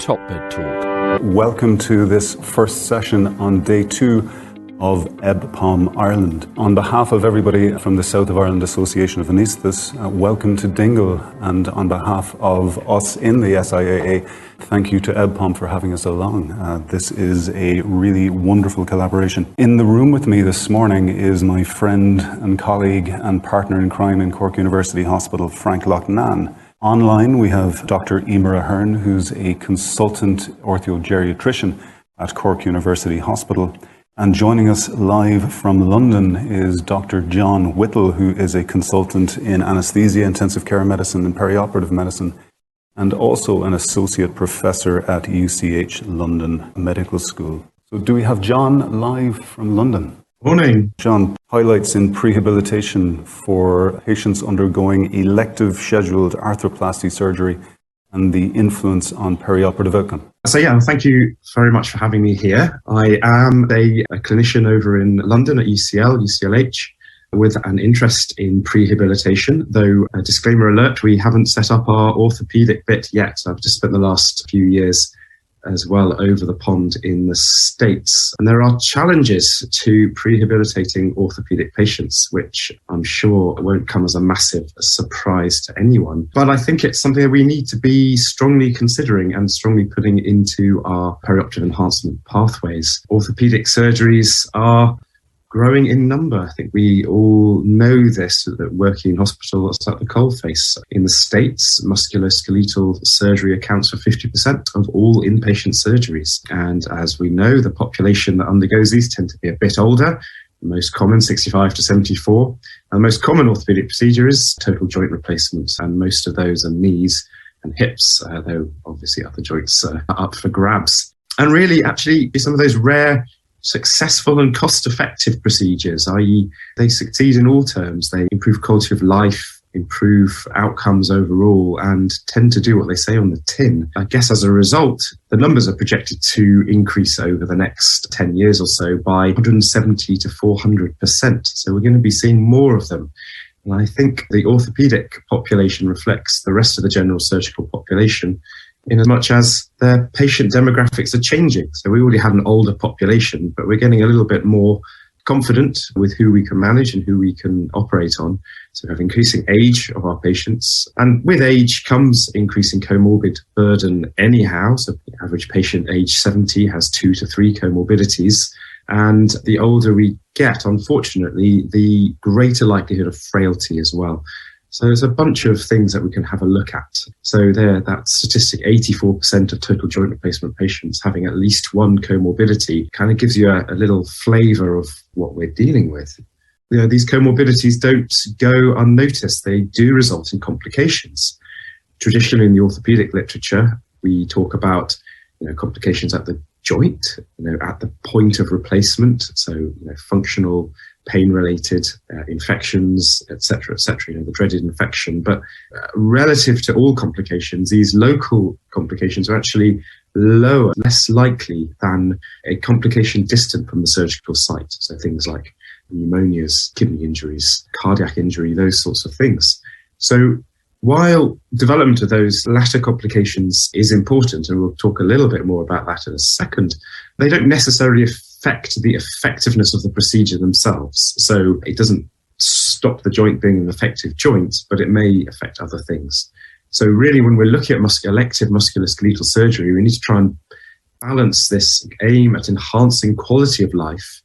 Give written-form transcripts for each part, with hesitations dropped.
Top Bed Talk. Welcome to this first session on day 2 of EBPOM Ireland. On behalf of everybody from the South of Ireland Association of Anaesthetists, welcome to Dingle, and on behalf of us in the SIAA, thank you to EBPOM for having us along. This is a really wonderful collaboration. In the room with me this morning is my friend and colleague and partner in crime in Cork University Hospital, Frank Loughnane. Online we have Dr. Emer Aherne, who's a consultant ortho-geriatrician at Cork University Hospital. And joining us live from London is Dr. John Whittle, who is a consultant in anaesthesia, intensive care medicine and perioperative medicine, and also an associate professor at UCH London Medical School. So do we have John live from London? Morning. John, highlights in prehabilitation for patients undergoing elective scheduled arthroplasty surgery and the influence on perioperative outcome. So thank you very much for having me here. I am a clinician over in London at UCLH, with an interest in prehabilitation, though a disclaimer alert, we haven't set up our orthopedic bit yet. I've just spent the last few years as well over the pond in the States. And there are challenges to prehabilitating orthopedic patients, which I'm sure won't come as a massive surprise to anyone. But I think it's something that we need to be strongly considering and strongly putting into our perioperative enhancement pathways. Orthopedic surgeries are growing in number. I think we all know this, that working in hospital, it's like the coalface. In the States, musculoskeletal surgery accounts for 50% of all inpatient surgeries. And as we know, the population that undergoes these tend to be a bit older. The most common, 65 to 74. And the most common orthopedic procedure is total joint replacement. And most of those are knees and hips, though obviously other joints are up for grabs. And really, actually, some of those rare successful and cost-effective procedures, i.e. they succeed in all terms. They improve quality of life, improve outcomes overall, and tend to do what they say on the tin. I guess as a result, the numbers are projected to increase over the next 10 years or so by 170 to 400%. So we're going to be seeing more of them. And I think the orthopedic population reflects the rest of the general surgical population, in as much as their patient demographics are changing. So we already had an older population, but we're getting a little bit more confident with who we can manage and who we can operate on. So we have increasing age of our patients. And with age comes increasing comorbid burden anyhow. So the average patient age 70 has 2 to 3 comorbidities. And the older we get, unfortunately, the greater likelihood of frailty as well. So there's a bunch of things that we can have a look at. So there, that statistic, 84% of total joint replacement patients having at least one comorbidity, kind of gives you a little flavour of what we're dealing with. You know, these comorbidities don't go unnoticed. They do result in complications. Traditionally in the orthopedic literature, we talk about complications at the joint, at the point of replacement. So functional pain-related infections, etc., the dreaded infection. But relative to all complications, these local complications are actually lower, less likely than a complication distant from the surgical site. So things like pneumonias, kidney injuries, cardiac injury, those sorts of things. So while development of those latter complications is important, and we'll talk a little bit more about that in a second, they don't necessarily affect the effectiveness of the procedure themselves. So it doesn't stop the joint being an effective joint, but it may affect other things. So really, when we're looking at elective musculoskeletal surgery, we need to try and balance this aim at enhancing quality of life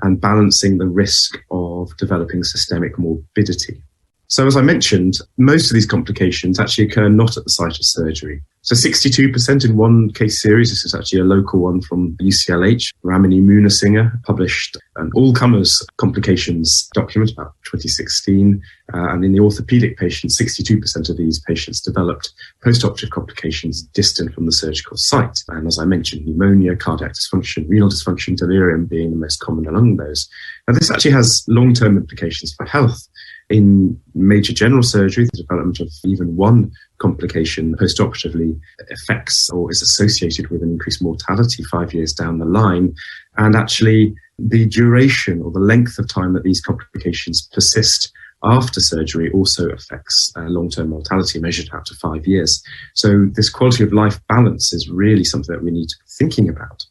and balancing the risk of developing systemic morbidity. So as I mentioned, most of these complications actually occur not at the site of surgery. So 62% in one case series, this is actually a local one from UCLH, Ramini Munasinger published an all-comers complications document about 2016. And in the orthopedic patients, 62% of these patients developed post-operative complications distant from the surgical site. And as I mentioned, pneumonia, cardiac dysfunction, renal dysfunction, delirium being the most common among those. Now, this actually has long-term implications for health. In major general surgery, the development of even one complication post-operatively affects or is associated with an increased mortality 5 years down the line. And actually, the duration or the length of time that these complications persist after surgery also affects long-term mortality measured out to 5 years. So this quality of life balance is really something that we need to be thinking about.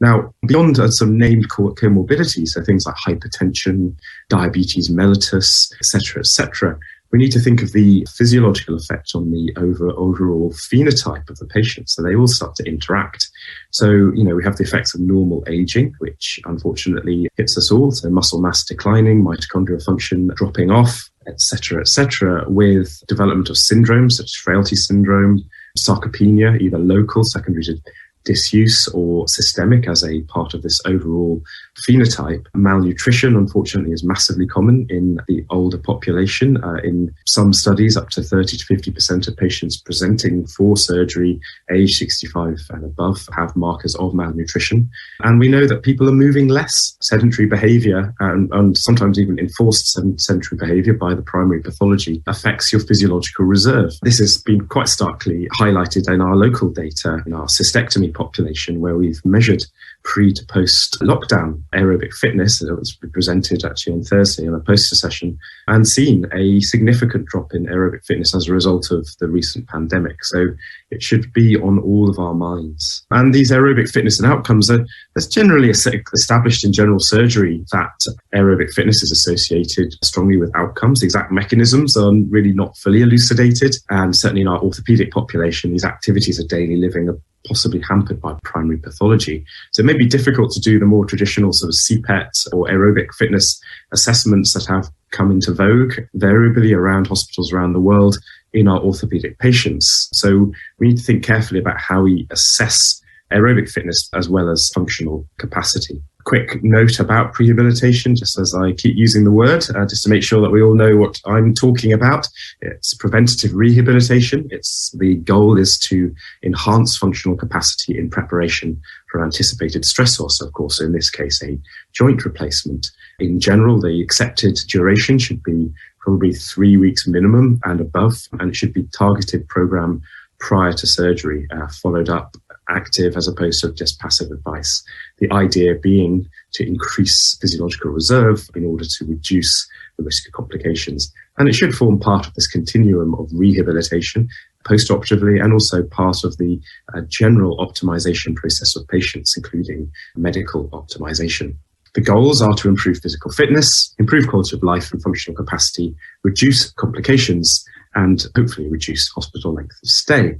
Now, beyond some named comorbidities, so things like hypertension, diabetes mellitus, etc., we need to think of the physiological effect on the overall phenotype of the patient. So they all start to interact. So, we have the effects of normal aging, which unfortunately hits us all. So muscle mass declining, mitochondrial function dropping off, etc., with development of syndromes such as frailty syndrome, sarcopenia, either local, secondary to disuse, or systemic as a part of this overall phenotype. Malnutrition, unfortunately, is massively common in the older population. In some studies, up to 30 to 50% of patients presenting for surgery age 65 and above have markers of malnutrition. And we know that people are moving less. Sedentary behaviour and sometimes even enforced sedentary behaviour by the primary pathology affects your physiological reserve. This has been quite starkly highlighted in our local data in our cystectomy population, where we've measured pre to post lockdown aerobic fitness. It was presented actually on Thursday in a poster session, and seen a significant drop in aerobic fitness as a result of the recent pandemic. So it should be on all of our minds. And these aerobic fitness and outcomes that's generally established in general surgery that aerobic fitness is associated strongly with outcomes. The exact mechanisms are really not fully elucidated, and certainly in our orthopedic population, these activities of daily living are possibly hampered by primary pathology. So it may be difficult to do the more traditional sort of CPET or aerobic fitness assessments that have come into vogue variably around hospitals around the world in our orthopedic patients. So we need to think carefully about how we assess aerobic fitness as well as functional capacity. Quick note about prehabilitation, just as I keep using the word, just to make sure that we all know what I'm talking about. It's preventative rehabilitation. The goal is to enhance functional capacity in preparation for anticipated stressor. So, of course, in this case, a joint replacement. In general, the accepted duration should be probably 3 weeks minimum and above, and it should be targeted program prior to surgery, followed up active as opposed to just passive advice. The idea being to increase physiological reserve in order to reduce the risk of complications. And it should form part of this continuum of rehabilitation post-operatively, and also part of the general optimization process of patients, including medical optimization. The goals are to improve physical fitness, improve quality of life and functional capacity, reduce complications, and hopefully reduce hospital length of stay.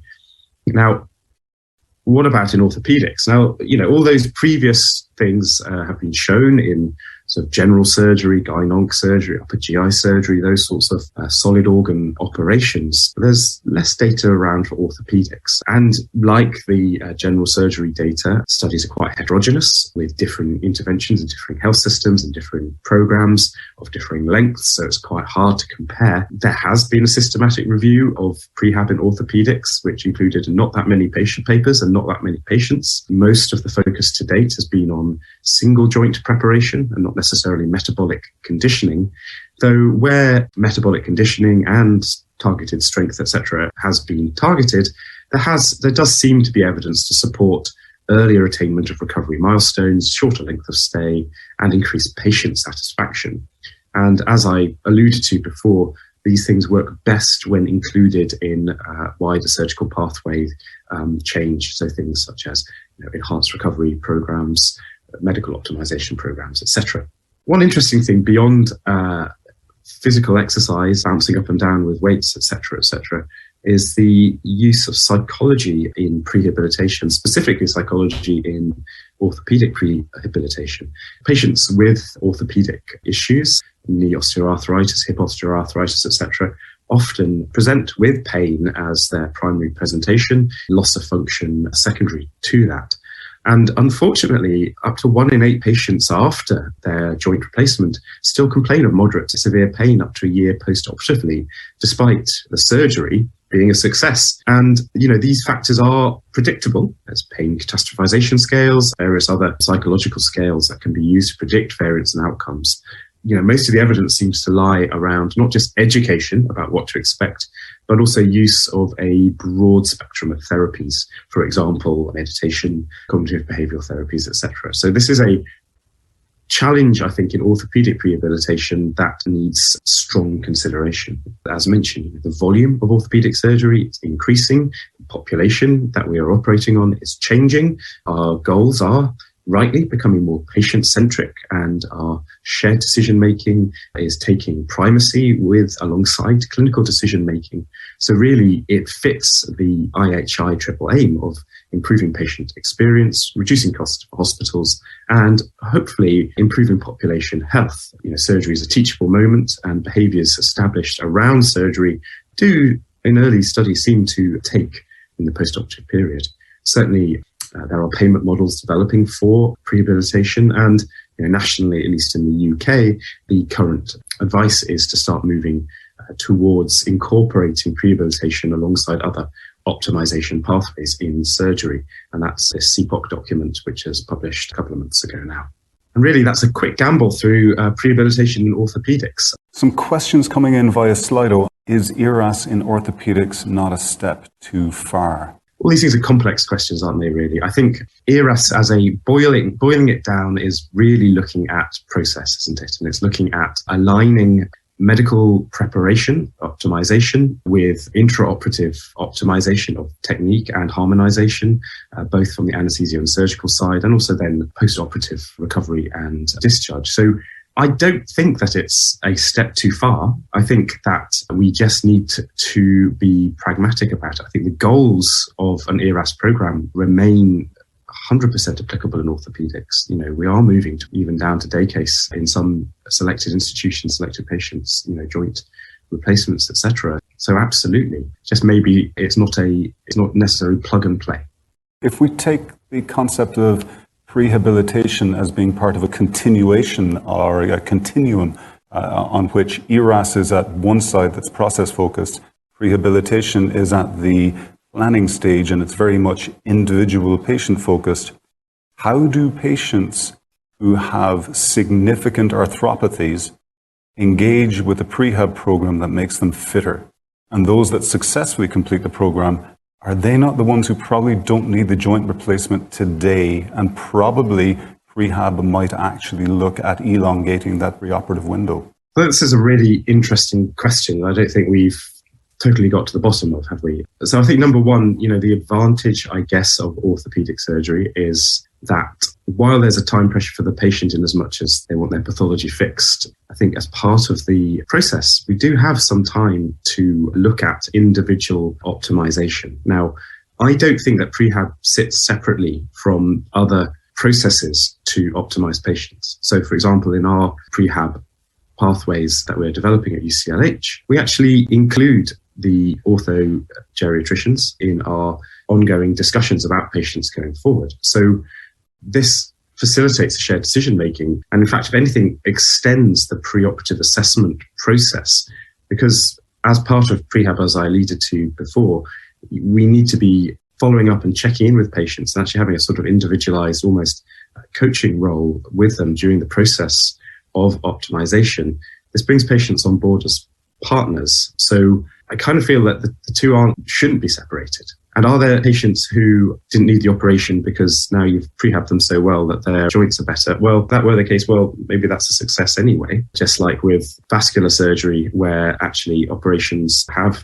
Now, what about in orthopedics? Now, all those previous things have been shown in sort of general surgery, gynonc surgery, upper GI surgery, those sorts of solid organ operations. There's less data around for orthopedics. And like the general surgery data, studies are quite heterogeneous with different interventions in different health systems and different programs of differing lengths. So it's quite hard to compare. There has been a systematic review of prehab in orthopedics, which included not that many patient papers and not that many patients. Most of the focus to date has been on single joint preparation and not necessarily metabolic conditioning, though where metabolic conditioning and targeted strength, etc., has been targeted, there does seem to be evidence to support earlier attainment of recovery milestones, shorter length of stay, and increased patient satisfaction. And as I alluded to before, these things work best when included in wider surgical pathway change, so things such as enhanced recovery programs, medical optimization programs, etc. One interesting thing beyond physical exercise, bouncing up and down with weights, etc., is the use of psychology in prehabilitation, specifically psychology in orthopedic prehabilitation. Patients with orthopedic issues, knee osteoarthritis, hip osteoarthritis, etc., often present with pain as their primary presentation, loss of function secondary to that. And unfortunately, up to 1 in 8 patients after their joint replacement still complain of moderate to severe pain up to a year post-operatively, despite the surgery being a success. And, these factors are predictable. There's pain catastrophization scales, various other psychological scales that can be used to predict variance and outcomes. Most of the evidence seems to lie around not just education about what to expect, but also use of a broad spectrum of therapies, for example, meditation, cognitive behavioral therapies, etc. So this is a challenge, I think, in orthopedic rehabilitation that needs strong consideration. As mentioned, the volume of orthopedic surgery is increasing. The population that we are operating on is changing. Our goals are rightly becoming more patient-centric, and our shared decision-making is taking primacy alongside clinical decision-making. So really, it fits the IHI triple aim of improving patient experience, reducing costs for hospitals, and hopefully improving population health. Surgery is a teachable moment, and behaviours established around surgery do, in early studies, seem to take in the post-operative period. Certainly, there are payment models developing for prehabilitation, and nationally, at least in the UK, the current advice is to start moving towards incorporating prehabilitation alongside other optimization pathways in surgery. And that's this CPOC document, which was published a couple of months ago now. And really, that's a quick gamble through prehabilitation in orthopedics. Some questions coming in via Slido. Is ERAS in orthopedics not a step too far? All these things are complex questions, aren't they, really? I think ERAS, as a boiling it down, is really looking at process, isn't it? And it's looking at aligning medical preparation, optimization, with intraoperative optimization of technique and harmonization, both from the anesthesia and surgical side, and also then post-operative recovery and discharge. So I don't think that it's a step too far. I think that we just need to be pragmatic about it. I think the goals of an ERAS program remain 100% applicable in orthopedics. We are moving even down to day case in some selected institutions, selected patients, joint replacements, etc. So absolutely, just maybe it's not necessarily plug and play. If we take the concept of prehabilitation as being part of a continuation or a continuum on which ERAS is at one side that's process focused, prehabilitation is at the planning stage, and it's very much individual patient focused. How do patients who have significant arthropathies engage with a prehab program that makes them fitter? And those that successfully complete the program, are they not the ones who probably don't need the joint replacement today, and probably prehab might actually look at elongating that reoperative window? Well, this is a really interesting question. I don't think we've totally got to the bottom of, have we? So I think number one, the advantage, I guess, of orthopedic surgery is that while there's a time pressure for the patient in as much as they want their pathology fixed, I think as part of the process, we do have some time to look at individual optimization. Now, I don't think that prehab sits separately from other processes to optimize patients. So, for example, in our prehab pathways that we're developing at UCLH, we actually include the ortho-geriatricians in our ongoing discussions about patients going forward. So this facilitates shared decision-making, and in fact, if anything, extends the preoperative assessment process, because as part of prehab, as I alluded to before, we need to be following up and checking in with patients and actually having a sort of individualized, almost coaching role with them during the process of optimization. This brings patients on board as partners. So I kind of feel that the two shouldn't be separated. And are there patients who didn't need the operation because now you've prehabbed them so well that their joints are better? Well, if that were the case, well, maybe that's a success anyway. Just like with vascular surgery, where actually operations have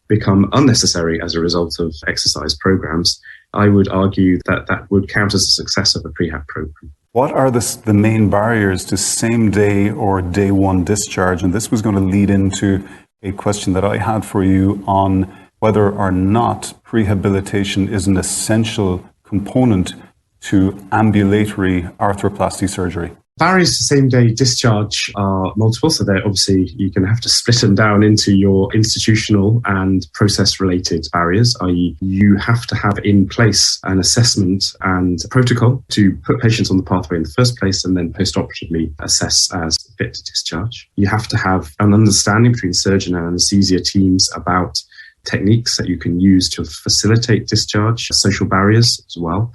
become unnecessary as a result of exercise programs, I would argue that that would count as a success of a prehab program. What are the main barriers to same day or day one discharge? And this was going to lead into a question that I had for you on whether or not prehabilitation is an essential component to ambulatory arthroplasty surgery. Barriers to same-day discharge are multiple, so they're obviously you're going to have to split them down into your institutional and process-related barriers, i.e. you have to have in place an assessment and protocol to put patients on the pathway in the first place and then post-operatively assess as fit to discharge. You have to have an understanding between surgeon and anaesthesia teams about techniques that you can use to facilitate discharge, social barriers as well.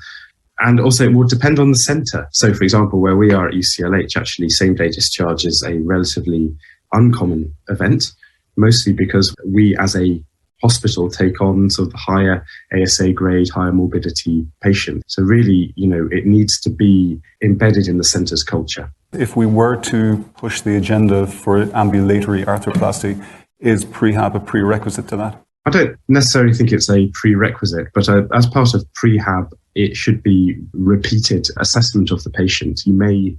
And also it will depend on the centre. So, for example, where we are at UCLH, actually same-day discharge is a relatively uncommon event, mostly because we as a hospital take on sort of higher ASA grade, higher morbidity patients. So really, it needs to be embedded in the centre's culture. If we were to push the agenda for ambulatory arthroplasty, is prehab a prerequisite to that? I don't necessarily think it's a prerequisite, but as part of prehab, it should be repeated assessment of the patient. You may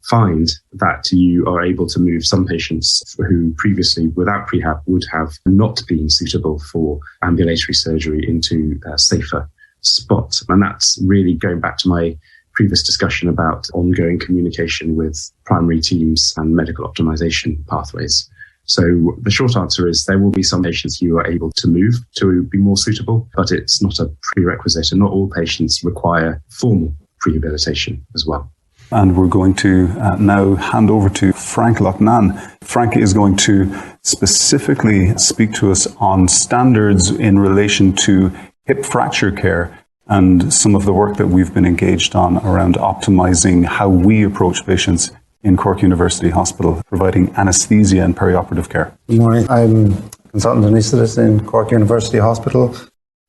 find that you are able to move some patients who previously, without prehab, would have not been suitable for ambulatory surgery into a safer spot. And that's really going back to my previous discussion about ongoing communication with primary teams and medical optimization pathways. So the short answer is there will be some patients you are able to move to be more suitable, but it's not a prerequisite, and not all patients require formal prehabilitation as well. And we're going to now hand over to Frank Loughnane. Frank is going to specifically speak to us on standards in relation to hip fracture care and some of the work that we've been engaged on around optimizing how we approach patients in Cork University Hospital, providing anaesthesia and perioperative care. Good morning. I'm consultant anaesthetist in Cork University Hospital.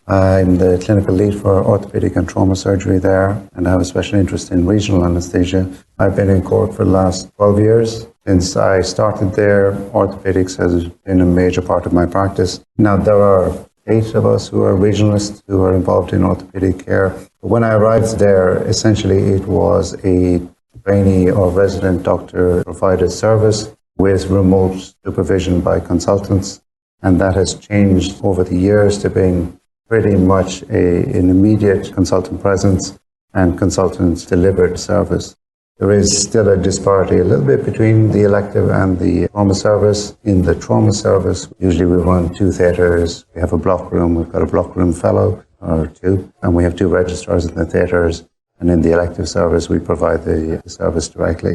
I'm the clinical lead for orthopaedic and trauma surgery there, and I have a special interest in regional anaesthesia. I've been in Cork for the last 12 years. Since I started there, orthopedics has been a major part of my practice. Now, there are 8 of us who are regionalists who are involved in orthopaedic care. But when I arrived there, essentially it was a trainee or resident doctor provided service with remote supervision by consultants, and that has changed over the years to being pretty much an immediate consultant presence and consultant delivered service. There is still a disparity a little bit between the elective and the trauma service. In the trauma service, usually we run 2 theatres. We have a block room. We've got a block room fellow or 2, and we have 2 registrars in the theatres. And in the elective service, we provide the service directly.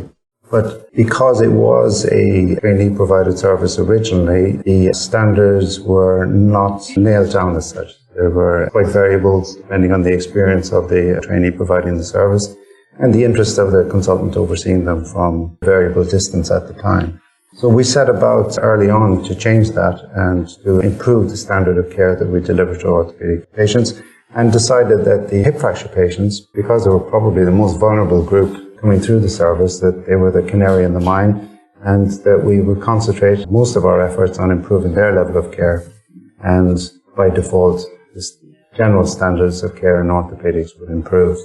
But because it was a trainee-provided service originally, the standards were not nailed down as such. There were quite variables depending on the experience of the trainee providing the service and the interest of the consultant overseeing them from variable distance at the time. So we set about early on to change that and to improve the standard of care that we deliver to orthopedic patients, and decided that the hip fracture patients, because they were probably the most vulnerable group coming through the service, that they were the canary in the mine, and that we would concentrate most of our efforts on improving their level of care, and by default, the general standards of care in orthopedics would improve.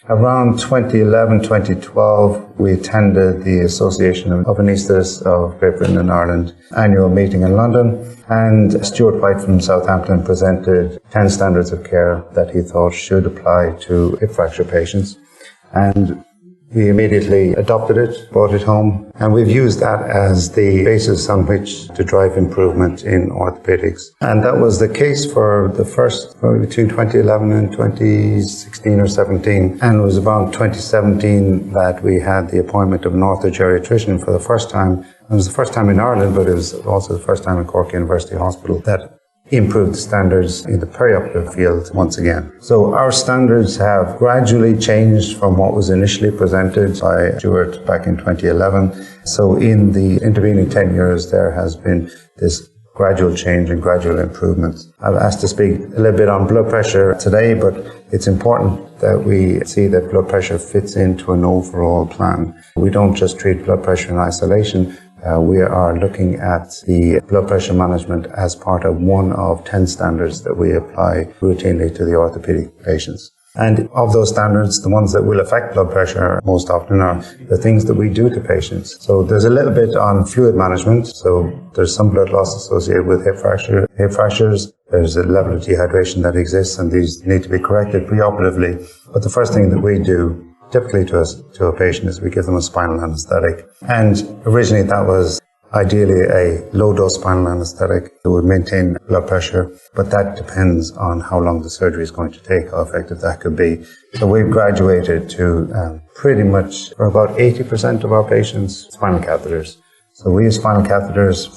Around 2011, 2012, we attended the Association of Anaesthetists of Great Britain and Ireland annual meeting in London, and Stuart White from Southampton presented 10 standards of care that he thought should apply to hip fracture patients. And we immediately adopted it, brought it home, and we've used that as the basis on which to drive improvement in orthopedics. And that was the case for the first, probably between 2011 and 2016 or 17. And it was about 2017 that we had the appointment of an ortho-geriatrician for the first time. It was the first time in Ireland, but it was also the first time in Cork University Hospital that improved standards in the perioperative field once again. So our standards have gradually changed from what was initially presented by Stuart back in 2011. So in the intervening 10 years, there has been this gradual change and gradual improvement. I've asked to speak a little bit on blood pressure today, but it's important that we see that blood pressure fits into an overall plan. We don't just treat blood pressure in isolation. We are looking at the blood pressure management as part of one of 10 standards that we apply routinely to the orthopedic patients. And of those standards, the ones that will affect blood pressure most often are the things that we do to patients. So there's a little bit on fluid management. So there's some blood loss associated with hip fractures. There's a level of dehydration that exists, and these need to be corrected preoperatively. But the first thing that we do typically to a patient is we give them a spinal anaesthetic. And originally that was ideally a low-dose spinal anaesthetic that would maintain blood pressure, but that depends on how long the surgery is going to take, how effective that could be. So we've graduated to pretty much, for about 80% of our patients, spinal catheters. So we use spinal catheters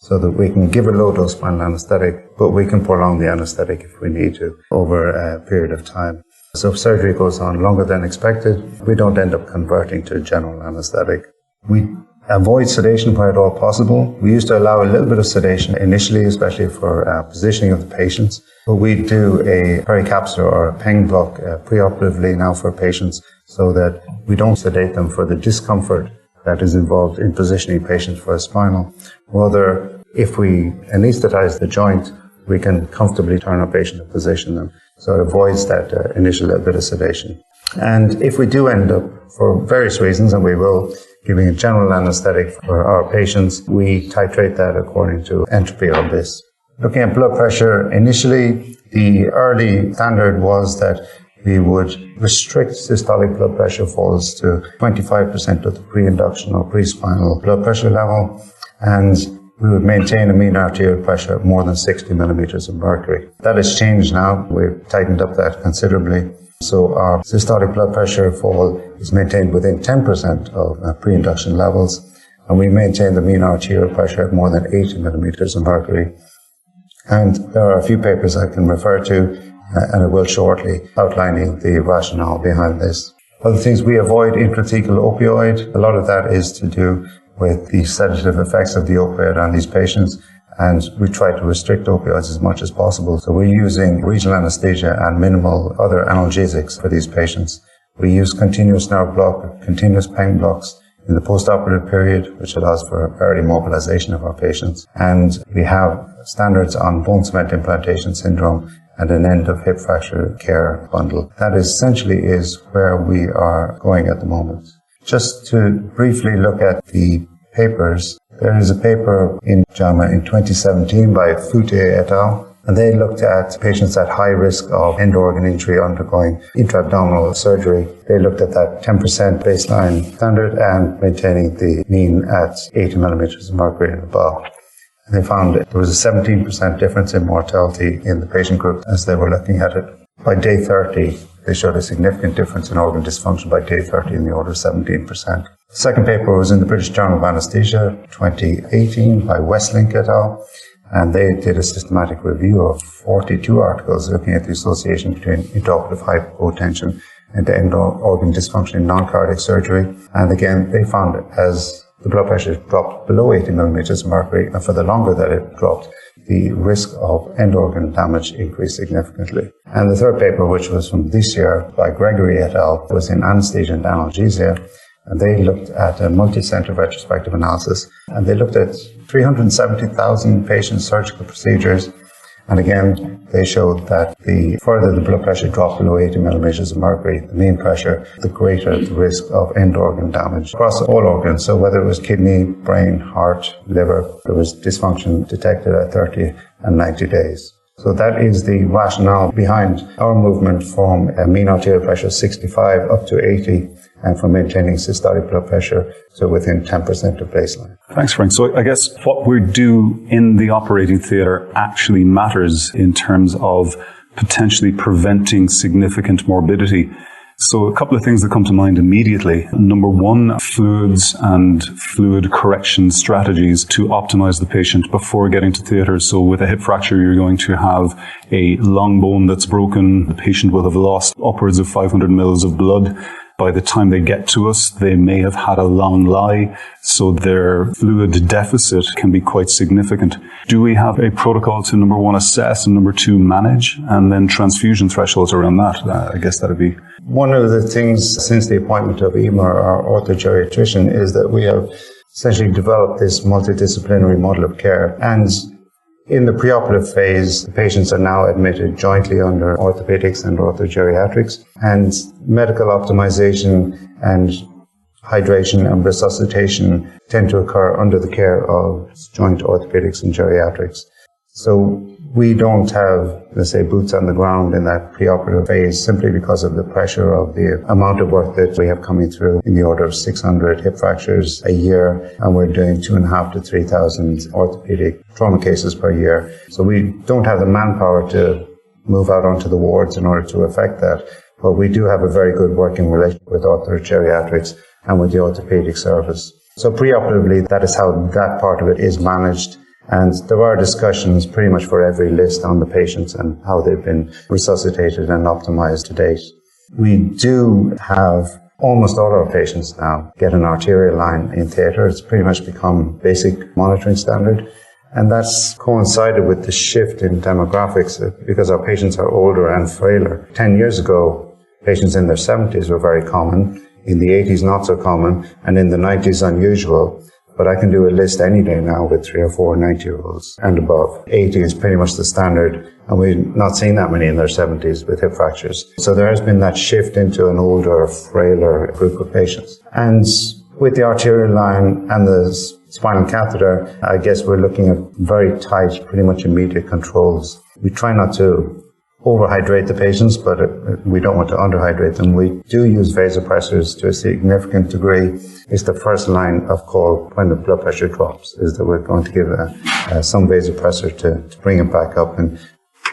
so that we can give a low-dose spinal anaesthetic, but we can prolong the anaesthetic if we need to over a period of time. So if surgery goes on longer than expected, we don't end up converting to general anaesthetic. We avoid sedation where at all possible. We used to allow a little bit of sedation initially, especially for positioning of the patients. But we do a pericapsular or a PENG block preoperatively now for patients so that we don't sedate them for the discomfort that is involved in positioning patients for a spinal. Rather, if we anesthetize the joint, we can comfortably turn our patient and position them. So it avoids that initial little bit of sedation. And if we do end up, for various reasons, and we will, giving a general anesthetic for our patients, we titrate that according to entropy or BIS. Looking at blood pressure, initially, the early standard was that we would restrict systolic blood pressure falls to 25% of the pre-induction or pre-spinal blood pressure level, and we would maintain a mean arterial pressure of more than 60 millimeters of mercury. That has changed now. We've tightened up that considerably. So our systolic blood pressure fall is maintained within 10% of pre-induction levels, and we maintain the mean arterial pressure at more than 80 millimeters of mercury. And there are a few papers I can refer to, and I will shortly, outlining the rationale behind this. Other things, we avoid intrathecal opioid. A lot of that is to do with the sedative effects of the opioid on these patients, and we try to restrict opioids as much as possible. So we're using regional anesthesia and minimal other analgesics for these patients. We use continuous nerve block, continuous pain blocks in the post-operative period, which allows for early mobilization of our patients. And we have standards on bone cement implantation syndrome and an end of hip fracture care bundle. That essentially is where we are going at the moment. Just to briefly look at the papers, there is a paper in JAMA in 2017 by Fute et al. And they looked at patients at high risk of end organ injury undergoing intra-abdominal surgery. They looked at that 10% baseline standard and maintaining the mean at 80 millimeters of mercury and above. And they found that there was a 17% difference in mortality in the patient group as they were looking at it. By day 30, they showed a significant difference in organ dysfunction by day 30 in the order of 17%. The second paper was in the British Journal of Anaesthesia, 2018, by Westlink et al. And they did a systematic review of 42 articles looking at the association between intraoperative hypotension and end organ dysfunction in non-cardiac surgery. And again, they found that as the blood pressure dropped below 80 millimeters of mercury, and for the longer that it dropped, the risk of end organ damage increased significantly. And the third paper, which was from this year by Gregory et al., was in anesthesia and analgesia. And they looked at a multi-center retrospective analysis, and they looked at 370,000 patient surgical procedures. And again, they showed that the further the blood pressure dropped below 80 millimeters of mercury, the mean pressure, the greater the risk of end organ damage across all organs. So whether it was kidney, brain, heart, liver, there was dysfunction detected at 30 and 90 days. So that is the rationale behind our movement from a mean arterial pressure of 65 up to 80, and from maintaining systolic blood pressure to within 10% of baseline. Thanks, Frank. So I guess what we do in the operating theatre actually matters in terms of potentially preventing significant morbidity. So a couple of things that come to mind immediately. Number one, fluids and fluid correction strategies to optimize the patient before getting to theatre. So with a hip fracture, you're going to have a long bone that's broken. The patient will have lost upwards of 500 mils of blood. By the time they get to us, they may have had a long lie, so their fluid deficit can be quite significant. Do we have a protocol to, number one, assess, and number two, manage, and then transfusion thresholds around that? I guess that would be... One of the things since the appointment of Emer, our ortho-geriatrician, is that we have essentially developed this multidisciplinary model of care. And in the preoperative phase, the patients are now admitted jointly under orthopedics and orthogeriatrics, and medical optimization and hydration and resuscitation tend to occur under the care of joint orthopedics and geriatrics. So we don't have, let's say, boots on the ground in that preoperative phase simply because of the pressure of the amount of work that we have coming through in the order of 600 hip fractures a year, and we're doing 2,500 to 3,000 orthopedic trauma cases per year. So we don't have the manpower to move out onto the wards in order to affect that, but we do have a very good working relationship with orthogeriatrics and with the orthopedic service. So preoperatively, that is how that part of it is managed. And there are discussions pretty much for every list on the patients and how they've been resuscitated and optimized to date. We do have almost all our patients now get an arterial line in theatre. It's pretty much become basic monitoring standard. And that's coincided with the shift in demographics because our patients are older and frailer. 10 years ago, patients in their 70s were very common. in the 80s not so common, and in the 90s unusual. But I can do a list any day now with 3 or 4 90-year-olds and above. 80 is pretty much the standard, and we've not seen that many in their 70s with hip fractures. So there has been that shift into an older, frailer group of patients. And with the arterial line and the spinal catheter, I guess we're looking at very tight, pretty much immediate controls. We try not to overhydrate the patients, but we don't want to underhydrate them. We do use vasopressors to a significant degree. It's the first line of call when the blood pressure drops, is that we're going to give some vasopressor to bring it back up, and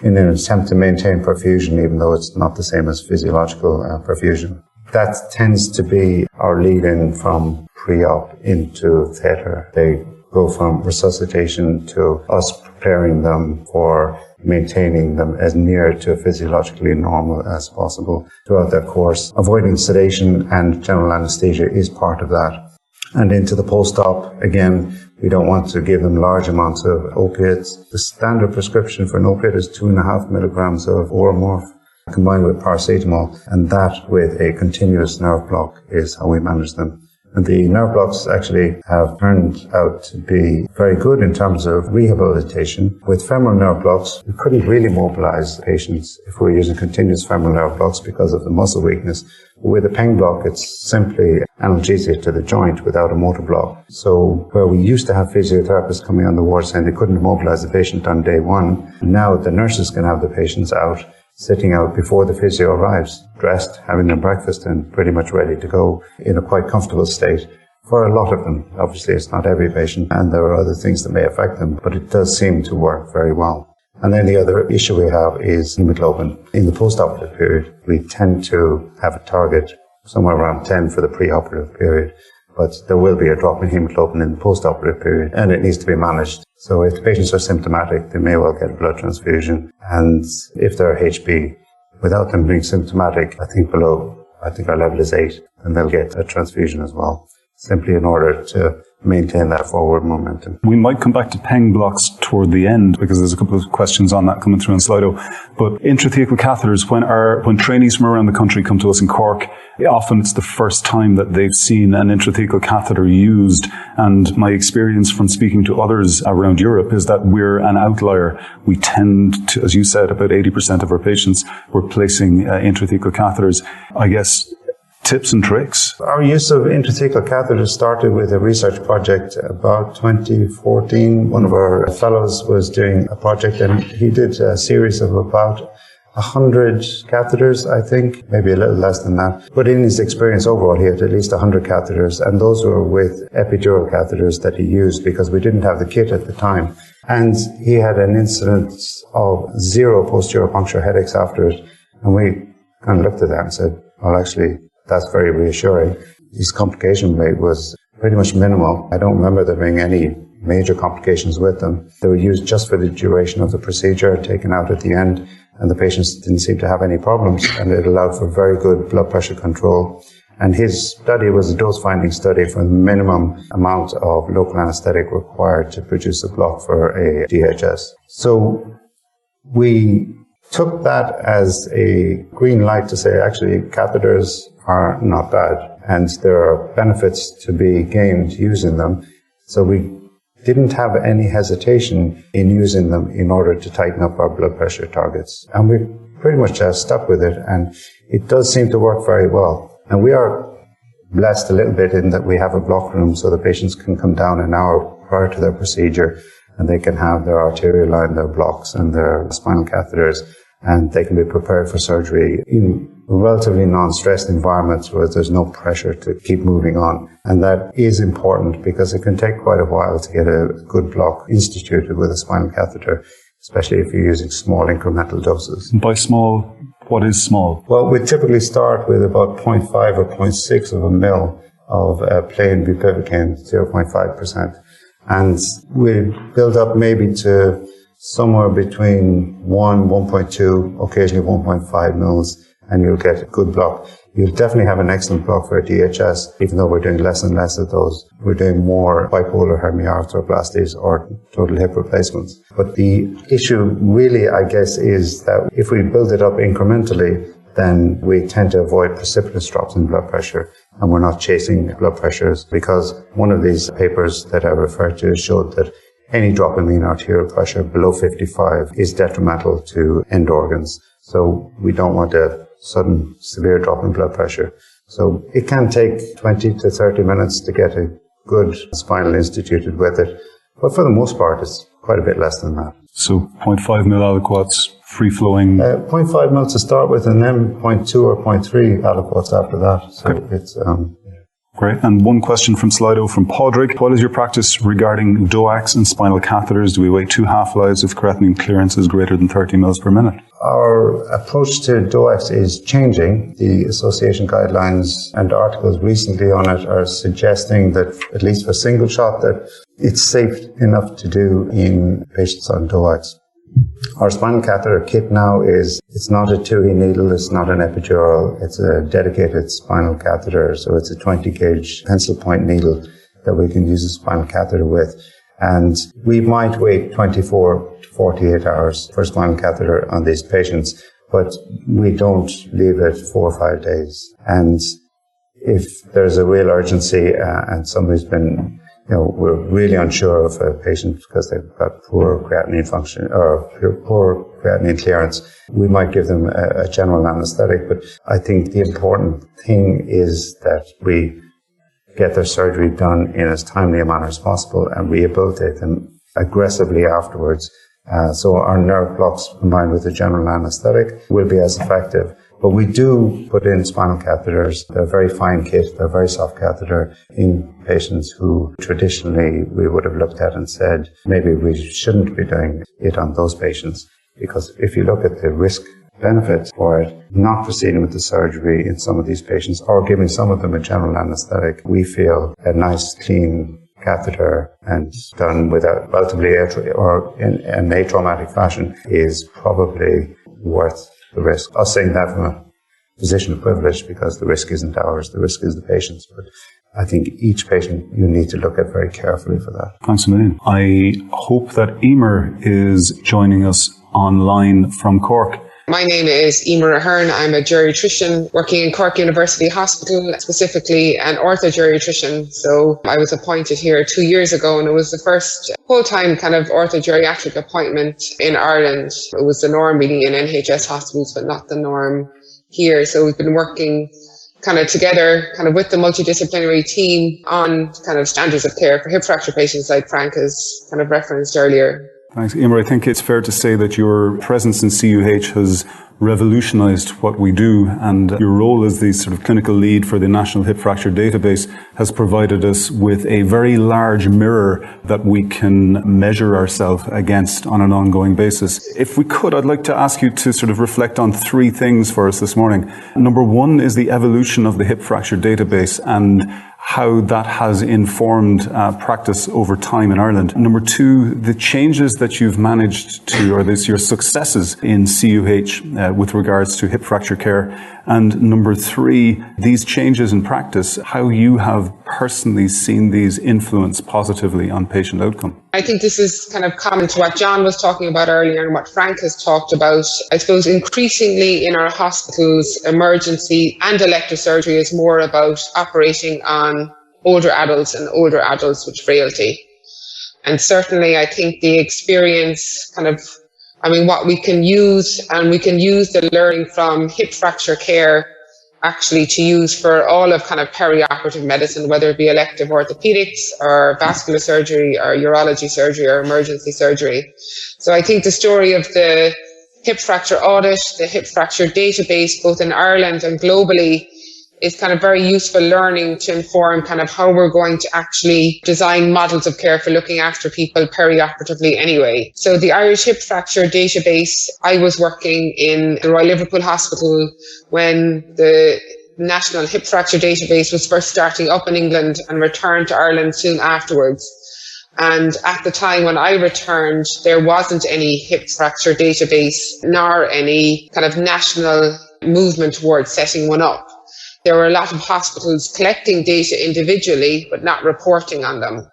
in an attempt to maintain perfusion, even though it's not the same as physiological perfusion. That tends to be our lead-in from pre-op into theatre. They go from resuscitation to us preparing them for maintaining them as near to physiologically normal as possible throughout their course. Avoiding sedation and general anesthesia is part of that. And into the post-op, again, we don't want to give them large amounts of opiates. The standard prescription for an opiate is 2.5 milligrams of Oromorph combined with paracetamol, and that with a continuous nerve block is how we manage them. And the nerve blocks actually have turned out to be very good in terms of rehabilitation. With femoral nerve blocks, we couldn't really mobilize patients if we were using continuous femoral nerve blocks because of the muscle weakness. With a PENG block, it's simply analgesia to the joint without a motor block. So where we used to have physiotherapists coming on the ward saying they couldn't mobilize the patient on day one, now the nurses can have the patients out, sitting out before the physio arrives, dressed, having their breakfast and pretty much ready to go in a quite comfortable state for a lot of them. Obviously, it's not every patient, and there are other things that may affect them, but it does seem to work very well. And then the other issue we have is hemoglobin. In the post-operative period, we tend to have a target somewhere around 10 for the pre-operative period, but there will be a drop in hemoglobin in the post-operative period, and it needs to be managed. So if the patients are symptomatic, they may well get a blood transfusion. And if they're HB, without them being symptomatic, I think our level is 8, and they'll get a transfusion as well, simply in order to maintain that forward momentum. We might come back to PENG blocks toward the end, because there's a couple of questions on that coming through on Slido. But intrathecal catheters, when trainees from around the country come to us in Cork, often it's the first time that they've seen an intrathecal catheter used. And my experience from speaking to others around Europe is that we're an outlier. We tend to, as you said, about 80% of our patients were placing intrathecal catheters. I guess tips and tricks? Our use of intrathecal catheters started with a research project about 2014. One of our fellows was doing a project, and he did a series of about 100 catheters, I think, maybe a little less than that. But in his experience overall, he had at least 100 catheters, and those were with epidural catheters that he used because we didn't have the kit at the time. And he had an incidence of 0 posterior puncture headaches after it. And we kind of looked at that and said, well, actually, that's very reassuring. His complication rate was pretty much minimal. I don't remember there being any major complications with them. They were used just for the duration of the procedure, taken out at the end, and the patients didn't seem to have any problems, and it allowed for very good blood pressure control. And his study was a dose-finding study for the minimum amount of local anesthetic required to produce a block for a DHS. So we took that as a green light to say, actually, catheters are not bad, and there are benefits to be gained using them. So we didn't have any hesitation in using them in order to tighten up our blood pressure targets. And we pretty much stuck with it, and it does seem to work very well. And we are blessed a little bit in that we have a block room so the patients can come down an hour prior to their procedure, and they can have their arterial line, their blocks, and their spinal catheters, and they can be prepared for surgery in relatively non-stressed environments where there's no pressure to keep moving on. And that is important because it can take quite a while to get a good block instituted with a spinal catheter, especially if you're using small incremental doses. By small, what is small? Well, we typically start with about 0.5 or 0.6 of a mil of plain bupivacaine, 0.5%. And we build up maybe to somewhere between 1.2, occasionally 1.5 mils, and you'll get a good block. You'll definitely have an excellent block for a DHS, even though we're doing less and less of those. We're doing more bipolar hernia arthroplasties or total hip replacements. But the issue really, I guess, is that if we build it up incrementally, then we tend to avoid precipitous drops in blood pressure, and we're not chasing blood pressures, because one of these papers that I referred to showed that any drop in mean arterial pressure below 55 is detrimental to end organs. So we don't want a sudden severe drop in blood pressure. So it can take 20 to 30 minutes to get a good spinal instituted with it, but for the most part it's quite a bit less than that. So 0.5 mil aliquots, free-flowing? 0.5 mil to start with, and then 0.2 or 0.3 aliquots after that. So okay. It's... Great. And one question from Slido from Padraig. What is your practice regarding DOACs and spinal catheters? Do we wait 2 half-lives if creatinine clearance is greater than 30 mils per minute? Our approach to DOACs is changing. The association guidelines and articles recently on it are suggesting that, at least for single shot, that it's safe enough to do in patients on DOACs. Our spinal catheter kit now it's not a 2E needle, it's not an epidural, it's a dedicated spinal catheter. So it's a 20 gauge pencil point needle that we can use a spinal catheter with. And we might wait 24 to 48 hours for a spinal catheter on these patients, but we don't leave it 4 or 5 days. And if there's a real urgency and somebody's been, we're really unsure of a patient because they've got poor creatinine function or poor creatinine clearance, we might give them a general anaesthetic. But I think the important thing is that we get their surgery done in as timely a manner as possible and rehabilitate them aggressively afterwards. So our nerve blocks combined with a general anaesthetic will be as effective. But we do put in spinal catheters. They're a very fine kit. They're a very soft catheter in patients who traditionally we would have looked at and said, maybe we shouldn't be doing it on those patients. Because if you look at the risk benefit for it, not proceeding with the surgery in some of these patients or giving some of them a general anaesthetic, we feel a nice, clean catheter and done without relatively or in an atraumatic fashion is probably worth the risk. Us saying that from a position of privilege, because the risk isn't ours, the risk is the patient's. But I think each patient you need to look at very carefully for that. Thanks a million. I hope that Emer is joining us online from Cork. My name is Emer Aherne. I'm a geriatrician working in Cork University Hospital, specifically an orthogeriatrician. So I was appointed here 2 years ago, and it was the first full-time kind of orthogeriatric appointment in Ireland. It was the norm really in NHS hospitals, but not the norm here. So we've been working kind of together, kind of with the multidisciplinary team on kind of standards of care for hip fracture patients like Frank has kind of referenced earlier. Thanks, Emer. I think it's fair to say that your presence in CUH has revolutionised what we do, and your role as the sort of clinical lead for the National Hip Fracture Database has provided us with a very large mirror that we can measure ourselves against on an ongoing basis. If we could, I'd like to ask you to sort of reflect on 3 things for us this morning. Number 1 is the evolution of the Hip Fracture Database and how that has informed practice over time in Ireland. Number 2, the changes that you've managed to, or your successes in CUH with regards to hip fracture care. And number 3, these changes in practice, how you have personally seen these influence positively on patient outcome. I think this is kind of common to what John was talking about earlier and what Frank has talked about. I suppose increasingly in our hospitals, emergency and elective surgery is more about operating on older adults and older adults with frailty. And certainly I think the experience what we can use, and we can use the learning from hip fracture care actually to use for all of kind of perioperative medicine, whether it be elective orthopedics or vascular surgery or urology surgery or emergency surgery. So I think the story of the hip fracture audit, the hip fracture database, both in Ireland and globally, is kind of very useful learning to inform kind of how we're going to actually design models of care for looking after people perioperatively anyway. So the Irish Hip Fracture Database, I was working in the Royal Liverpool Hospital when the National Hip Fracture Database was first starting up in England and returned to Ireland soon afterwards. And at the time when I returned, there wasn't any hip fracture database nor any kind of national movement towards setting one up. There were a lot of hospitals collecting data individually, but not reporting on them.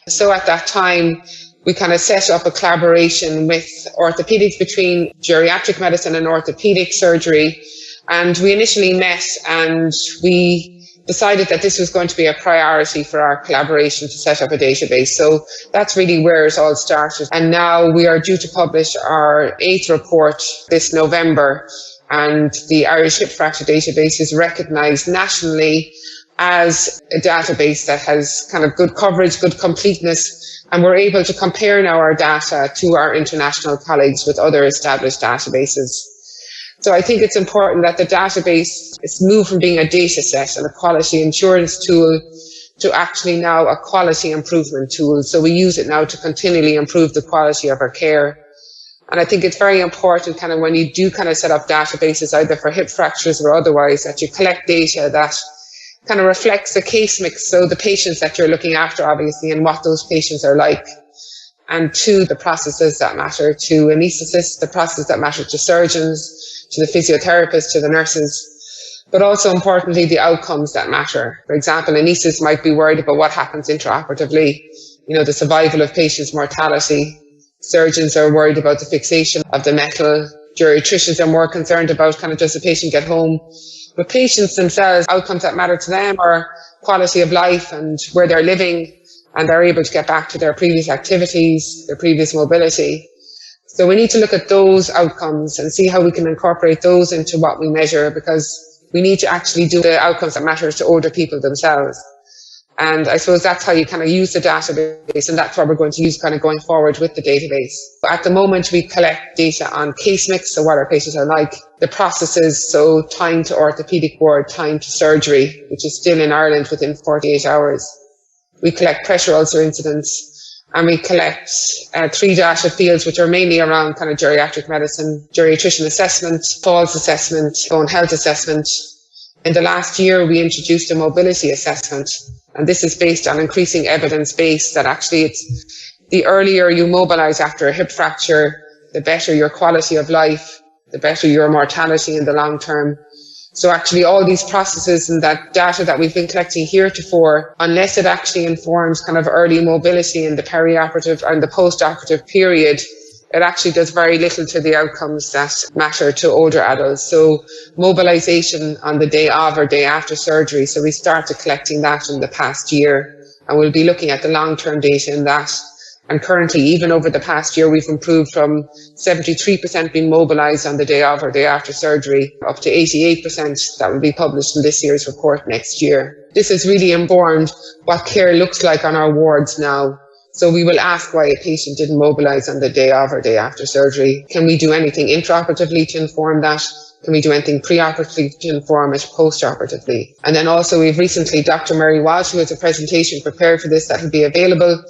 So at that time, we kind of set up a collaboration with orthopedics between geriatric medicine and orthopedic surgery. And we initially met and we decided that this was going to be a priority for our collaboration to set up a database. So that's really where it all started. And now we are due to publish our 8th report this November. And the Irish Hip Fracture Database is recognised nationally as a database that has kind of good coverage, good completeness, and we're able to compare now our data to our international colleagues with other established databases. So I think it's important that the database is moved from being a data set and a quality insurance tool to actually now a quality improvement tool. So we use it now to continually improve the quality of our care. And I think it's very important kind of when you do kind of set up databases, either for hip fractures or otherwise, that you collect data that kind of reflects the case mix. So the patients that you're looking after, obviously, and what those patients are like. And to the processes that matter to anaesthetists, the processes that matter to surgeons, to the physiotherapists, to the nurses, but also importantly, the outcomes that matter. For example, anaesthetists might be worried about what happens intraoperatively, the survival of patients' mortality. Surgeons are worried about the fixation of the metal. Geriatricians are more concerned about kind of does the patient get home. But patients themselves, outcomes that matter to them are quality of life and where they're living, and they're able to get back to their previous activities, their previous mobility. So we need to look at those outcomes and see how we can incorporate those into what we measure, because we need to actually do the outcomes that matter to older people themselves. And I suppose that's how you kind of use the database, and that's what we're going to use kind of going forward with the database. At the moment, we collect data on case mix, so what our patients are like, the processes, so time to orthopaedic ward, time to surgery, which is still in Ireland within 48 hours. We collect pressure ulcer incidents, and we collect 3 data fields, which are mainly around kind of geriatric medicine, geriatrician assessment, falls assessment, bone health assessment. In the last year, we introduced a mobility assessment. And this is based on increasing evidence base that actually it's the earlier you mobilize after a hip fracture, the better your quality of life, the better your mortality in the long term. So actually all these processes and that data that we've been collecting heretofore, unless it actually informs kind of early mobility in the perioperative and the post-operative period, it actually does very little to the outcomes that matter to older adults. So mobilization on the day of or day after surgery. So we started collecting that in the past year, and we'll be looking at the long-term data in that. And currently, even over the past year, we've improved from 73% being mobilized on the day of or day after surgery up to 88% that will be published in this year's report next year. This has really informed what care looks like on our wards now. So we will ask why a patient didn't mobilize on the day of or day after surgery. Can we do anything intraoperatively to inform that? Can we do anything preoperatively to inform it postoperatively? And then also we've recently, Dr. Mary Walsh, who has a presentation prepared for this that will be available.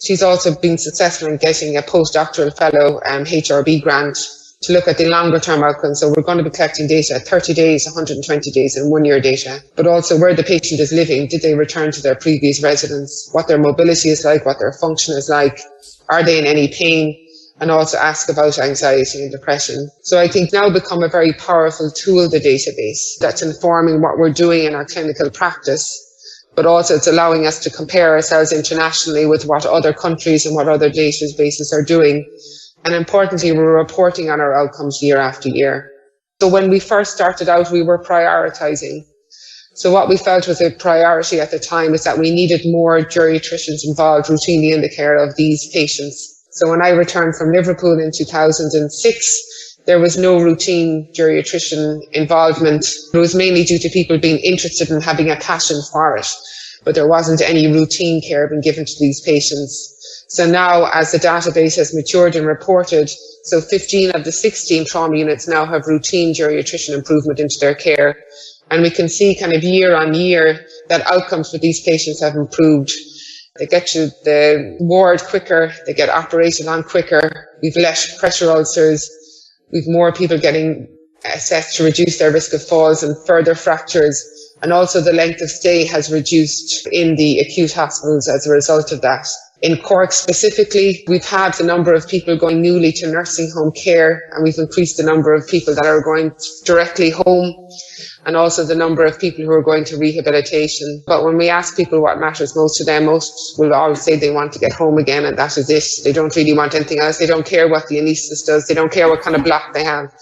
She's also been successful in getting a postdoctoral fellow HRB grant to look at the longer term outcomes. So we're going to be collecting data at 30 days, 120 days and 1 year data, but also where the patient is living. Did they return to their previous residence? What their mobility is like, what their function is like. Are they in any pain? And also ask about anxiety and depression. So I think now become a very powerful tool, the database, that's informing what we're doing in our clinical practice, but also it's allowing us to compare ourselves internationally with what other countries and what other databases are doing. And importantly, we're reporting on our outcomes year after year. So when we first started out, we were prioritizing. So what we felt was a priority at the time is that we needed more geriatricians involved routinely in the care of these patients. So when I returned from Liverpool in 2006, there was no routine geriatrician involvement. It was mainly due to people being interested in having a passion for it, but there wasn't any routine care being given to these patients. So now, as the database has matured and reported, so 15 of the 16 trauma units now have routine geriatrician improvement into their care. And we can see kind of year on year that outcomes for these patients have improved. They get to the ward quicker, they get operated on quicker, we've less pressure ulcers, we've more people getting assessed to reduce their risk of falls and further fractures, and also the length of stay has reduced in the acute hospitals as a result of that. In Cork specifically, we've had the number of people going newly to nursing home care, and we've increased the number of people that are going directly home, and also the number of people who are going to rehabilitation. But when we ask people what matters most to them, most will always say they want to get home again, and that is it. They don't really want anything else. They don't care what the anaesthetist does. They don't care what kind of block they have.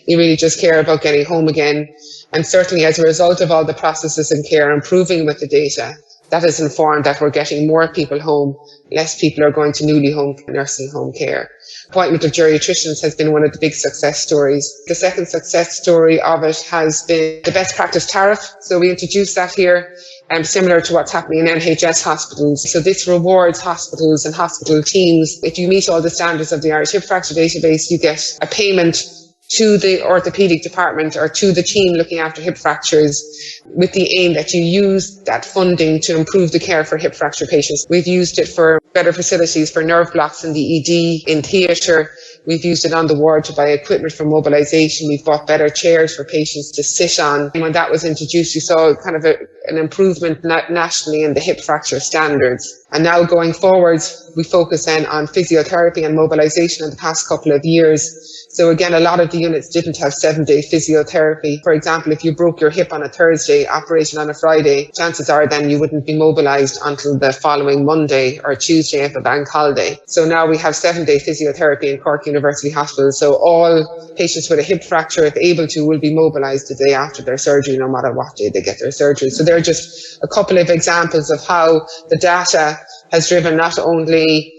They really just care about getting home again. And certainly as a result of all the processes in care improving with the data, that has informed that we're getting more people home. Less people are going to newly home nursing home care. Appointment of geriatricians has been one of the big success stories. The second success story of it has been the best practice tariff. So we introduced that here, similar to what's happening in NHS hospitals. So this rewards hospitals and hospital teams. If you meet all the standards of the Irish Hip Fracture Database, you get a payment to the orthopaedic department or to the team looking after hip fractures, with the aim that you use that funding to improve the care for hip fracture patients. We've used it for better facilities for nerve blocks in the ED, in theatre. We've used it on the ward to buy equipment for mobilisation. We've bought better chairs for patients to sit on. And when that was introduced, you saw kind of an improvement nationally in the hip fracture standards. And now going forward, we focus then on physiotherapy and mobilisation in the past couple of years. So again, a lot of the units didn't have 7-day physiotherapy. For example, if you broke your hip on a Thursday, operation on a Friday, chances are then you wouldn't be mobilised until the following Monday or Tuesday of a bank holiday. So now we have 7-day physiotherapy in Cork University Hospital. So all patients with a hip fracture, if able to, will be mobilised the day after their surgery, no matter what day they get their surgery. So there are just a couple of examples of how the data has driven not only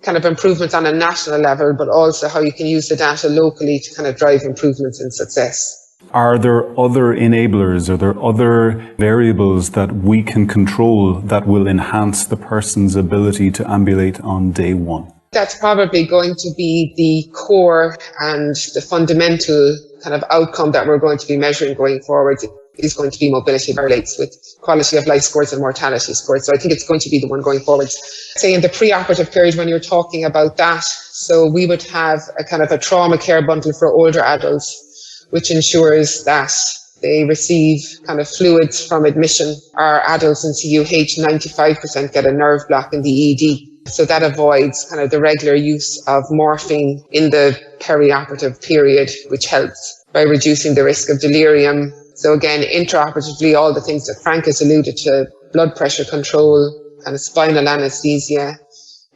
kind of improvements on a national level, but also how you can use the data locally to kind of drive improvements in success. Are there other enablers? Are there other variables that we can control that will enhance the person's ability to ambulate on day one? That's probably going to be the core and the fundamental kind of outcome that we're going to be measuring going forward. Is going to be mobility relates with quality of life scores and mortality scores. So I think it's going to be the one going forward. Say in the preoperative period when you're talking about that, so we would have a kind of a trauma care bundle for older adults, which ensures that they receive kind of fluids from admission. Our adults in CUH, 95% get a nerve block in the ED. So that avoids kind of the regular use of morphine in the perioperative period, which helps by reducing the risk of delirium. So again, intraoperatively, all the things that Frank has alluded to, blood pressure control, kind of spinal anesthesia.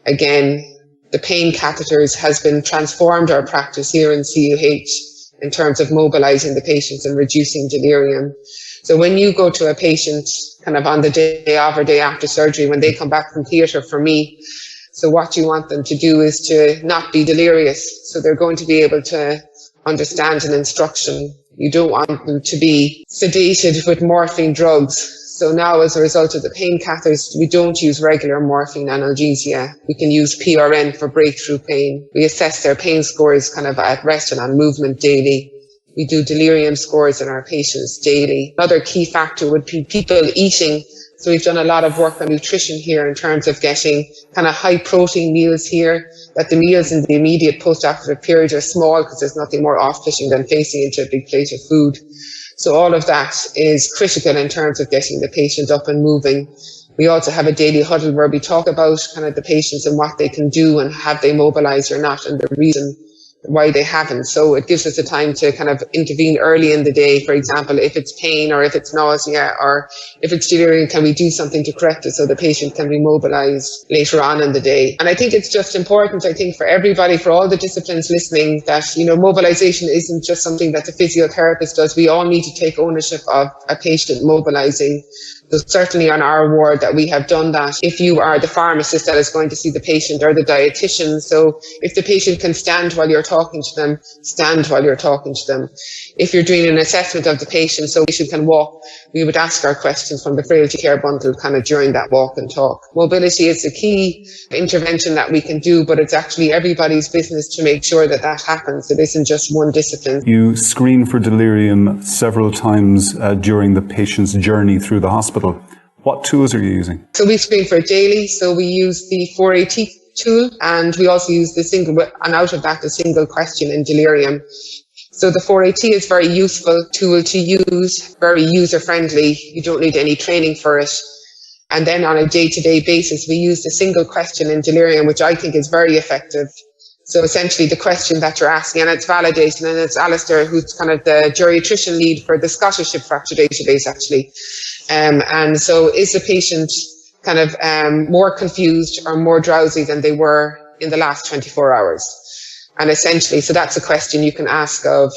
Again, the pain catheters has been transformed our practice here in CUH in terms of mobilizing the patients and reducing delirium. So when you go to a patient kind of on the day of or day after surgery, when they come back from theatre for me, so what you want them to do is to not be delirious. So they're going to be able to understand an instruction. You don't want them to be sedated with morphine drugs. So now as a result of the pain catheters, we don't use regular morphine analgesia. We can use PRN for breakthrough pain. We assess their pain scores kind of at rest and on movement daily. We do delirium scores in our patients daily. Another key factor would be people eating. So we've done a lot of work on nutrition here in terms of getting kind of high protein meals here, that the meals in the immediate post-operative period are small because there's nothing more off-putting than facing into a big plate of food. So all of that is critical in terms of getting the patient up and moving. We also have a daily huddle where we talk about kind of the patients and what they can do and have they mobilized or not and the reason why they haven't. So it gives us a time to kind of intervene early in the day. For example, if it's pain or if it's nausea or if it's delirium, can we do something to correct it so the patient can be mobilized later on in the day? And I think it's just important, I think, for everybody, for all the disciplines listening, that, you know, mobilization isn't just something that the physiotherapist does. We all need to take ownership of a patient mobilizing. So certainly on our ward that we have done that. If you are the pharmacist that is going to see the patient or the dietitian, so if the patient can stand while you're talking to them, stand while you're talking to them. If you're doing an assessment of the patient, so the patient can walk, we would ask our questions from the frailty care bundle kind of during that walk and talk. Mobility is the key intervention that we can do, but it's actually everybody's business to make sure that that happens. It isn't just one discipline. You screen for delirium several times during the patient's journey through the hospital. What tools are you using? So we screen for it daily. So we use the 4AT tool, and we also use the single, and out of that, the single question in delirium. So the 4AT is a very useful tool to use, very user-friendly. You don't need any training for it. And then on a day-to-day basis, we use the single question in delirium, which I think is very effective. So essentially the question that you're asking, and it's validation, and it's Alistair, who's kind of the geriatrician lead for the Scottish Hip Fracture Database, actually. And so is the patient kind of more confused or more drowsy than they were in the last 24 hours? And essentially, so that's a question you can ask of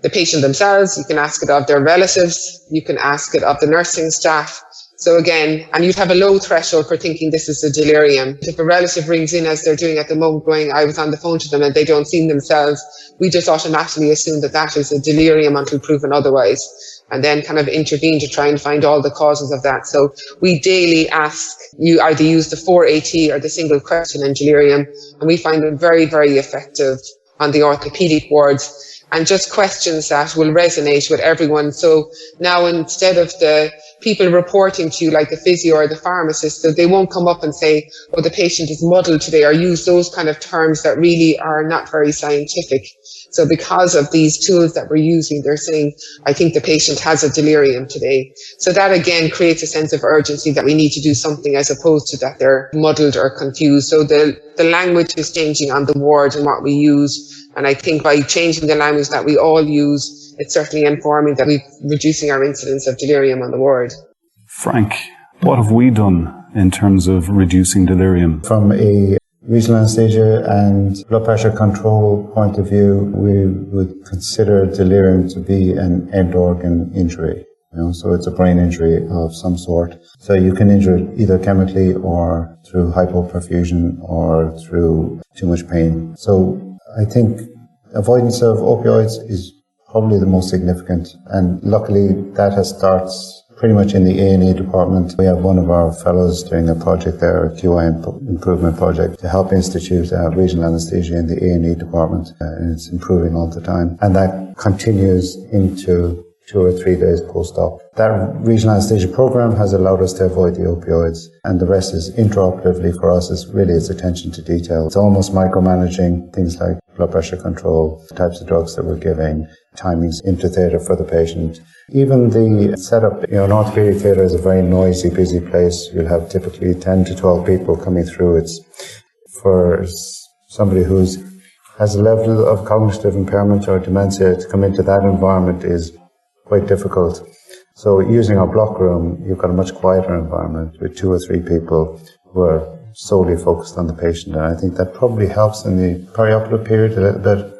the patient themselves, you can ask it of their relatives, you can ask it of the nursing staff. So again, and you'd have a low threshold for thinking this is a delirium. If a relative rings in as they're doing at the moment going, I was on the phone to them and they don't see themselves, we just automatically assume that that is a delirium until proven otherwise, and then kind of intervene to try and find all the causes of that. So we daily ask, you either use the 4AT or the single question in delirium, and we find them very, very effective on the orthopaedic wards, and just questions that will resonate with everyone. So now instead of the people reporting to you like the physio or the pharmacist, so they won't come up and say, oh, the patient is muddled today, or use those kind of terms that really are not very scientific. So because of these tools that we're using, they're saying, I think the patient has a delirium today. So that again creates a sense of urgency that we need to do something, as opposed to that they're muddled or confused. So the language is changing on the ward and what we use. And I think by changing the language that we all use, it's certainly informing that we're reducing our incidence of delirium on the ward. Frank, what have we done in terms of reducing delirium? From a regional anesthesia and blood pressure control point of view, we would consider delirium to be an end organ injury. So it's a brain injury of some sort. So you can injure it either chemically or through hypoperfusion or through too much pain. So I think avoidance of opioids is probably the most significant, and luckily that starts pretty much in the A&E department. We have one of our fellows doing a project there, a QI improvement project, to help institute regional anesthesia in the A&E department, and it's improving all the time. And that continues into 2 or 3 days post-op. That regional anesthesia program has allowed us to avoid the opioids, and the rest is intraoperatively for us is really its attention to detail. It's almost micromanaging things like blood pressure control, the types of drugs that we're giving, timings into theatre for the patient. Even the setup, an orthopaedic theatre is a very noisy, busy place. You'll have typically 10 to 12 people coming through. It's for somebody who has a level of cognitive impairment or dementia to come into that environment is quite difficult. So using our block room, you've got a much quieter environment with 2 or 3 people who are solely focused on the patient. And I think that probably helps in the perioperative period a little bit.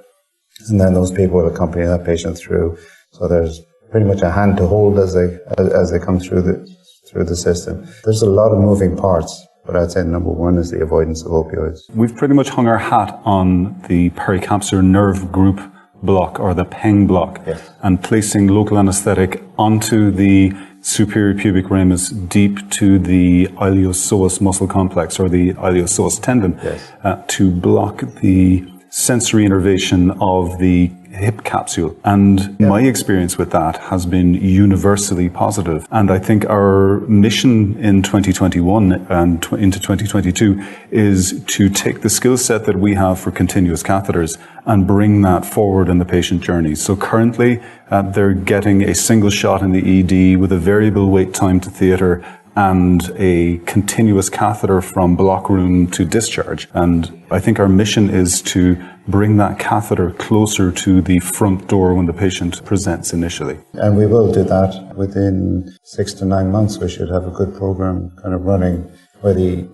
And then those people will accompany that patient through. So there's pretty much a hand to hold as they come through the system. There's a lot of moving parts, but I'd say number one is the avoidance of opioids. We've pretty much hung our hat on the pericapsular nerve group block, or the PENG block, yes, and placing local anaesthetic onto the superior pubic ramus deep to the iliopsoas muscle complex, or the iliopsoas tendon, yes, to block the sensory innervation of the hip capsule. And my experience with that has been universally positive. And I think our mission in 2021 and into 2022 is to take the skill set that we have for continuous catheters and bring that forward in the patient journey. So currently, they're getting a single shot in the ED with a variable wait time to theatre and a continuous catheter from block room to discharge. And I think our mission is to bring that catheter closer to the front door when the patient presents initially. And we will do that within 6 to 9 months. We should have a good program kind of running where the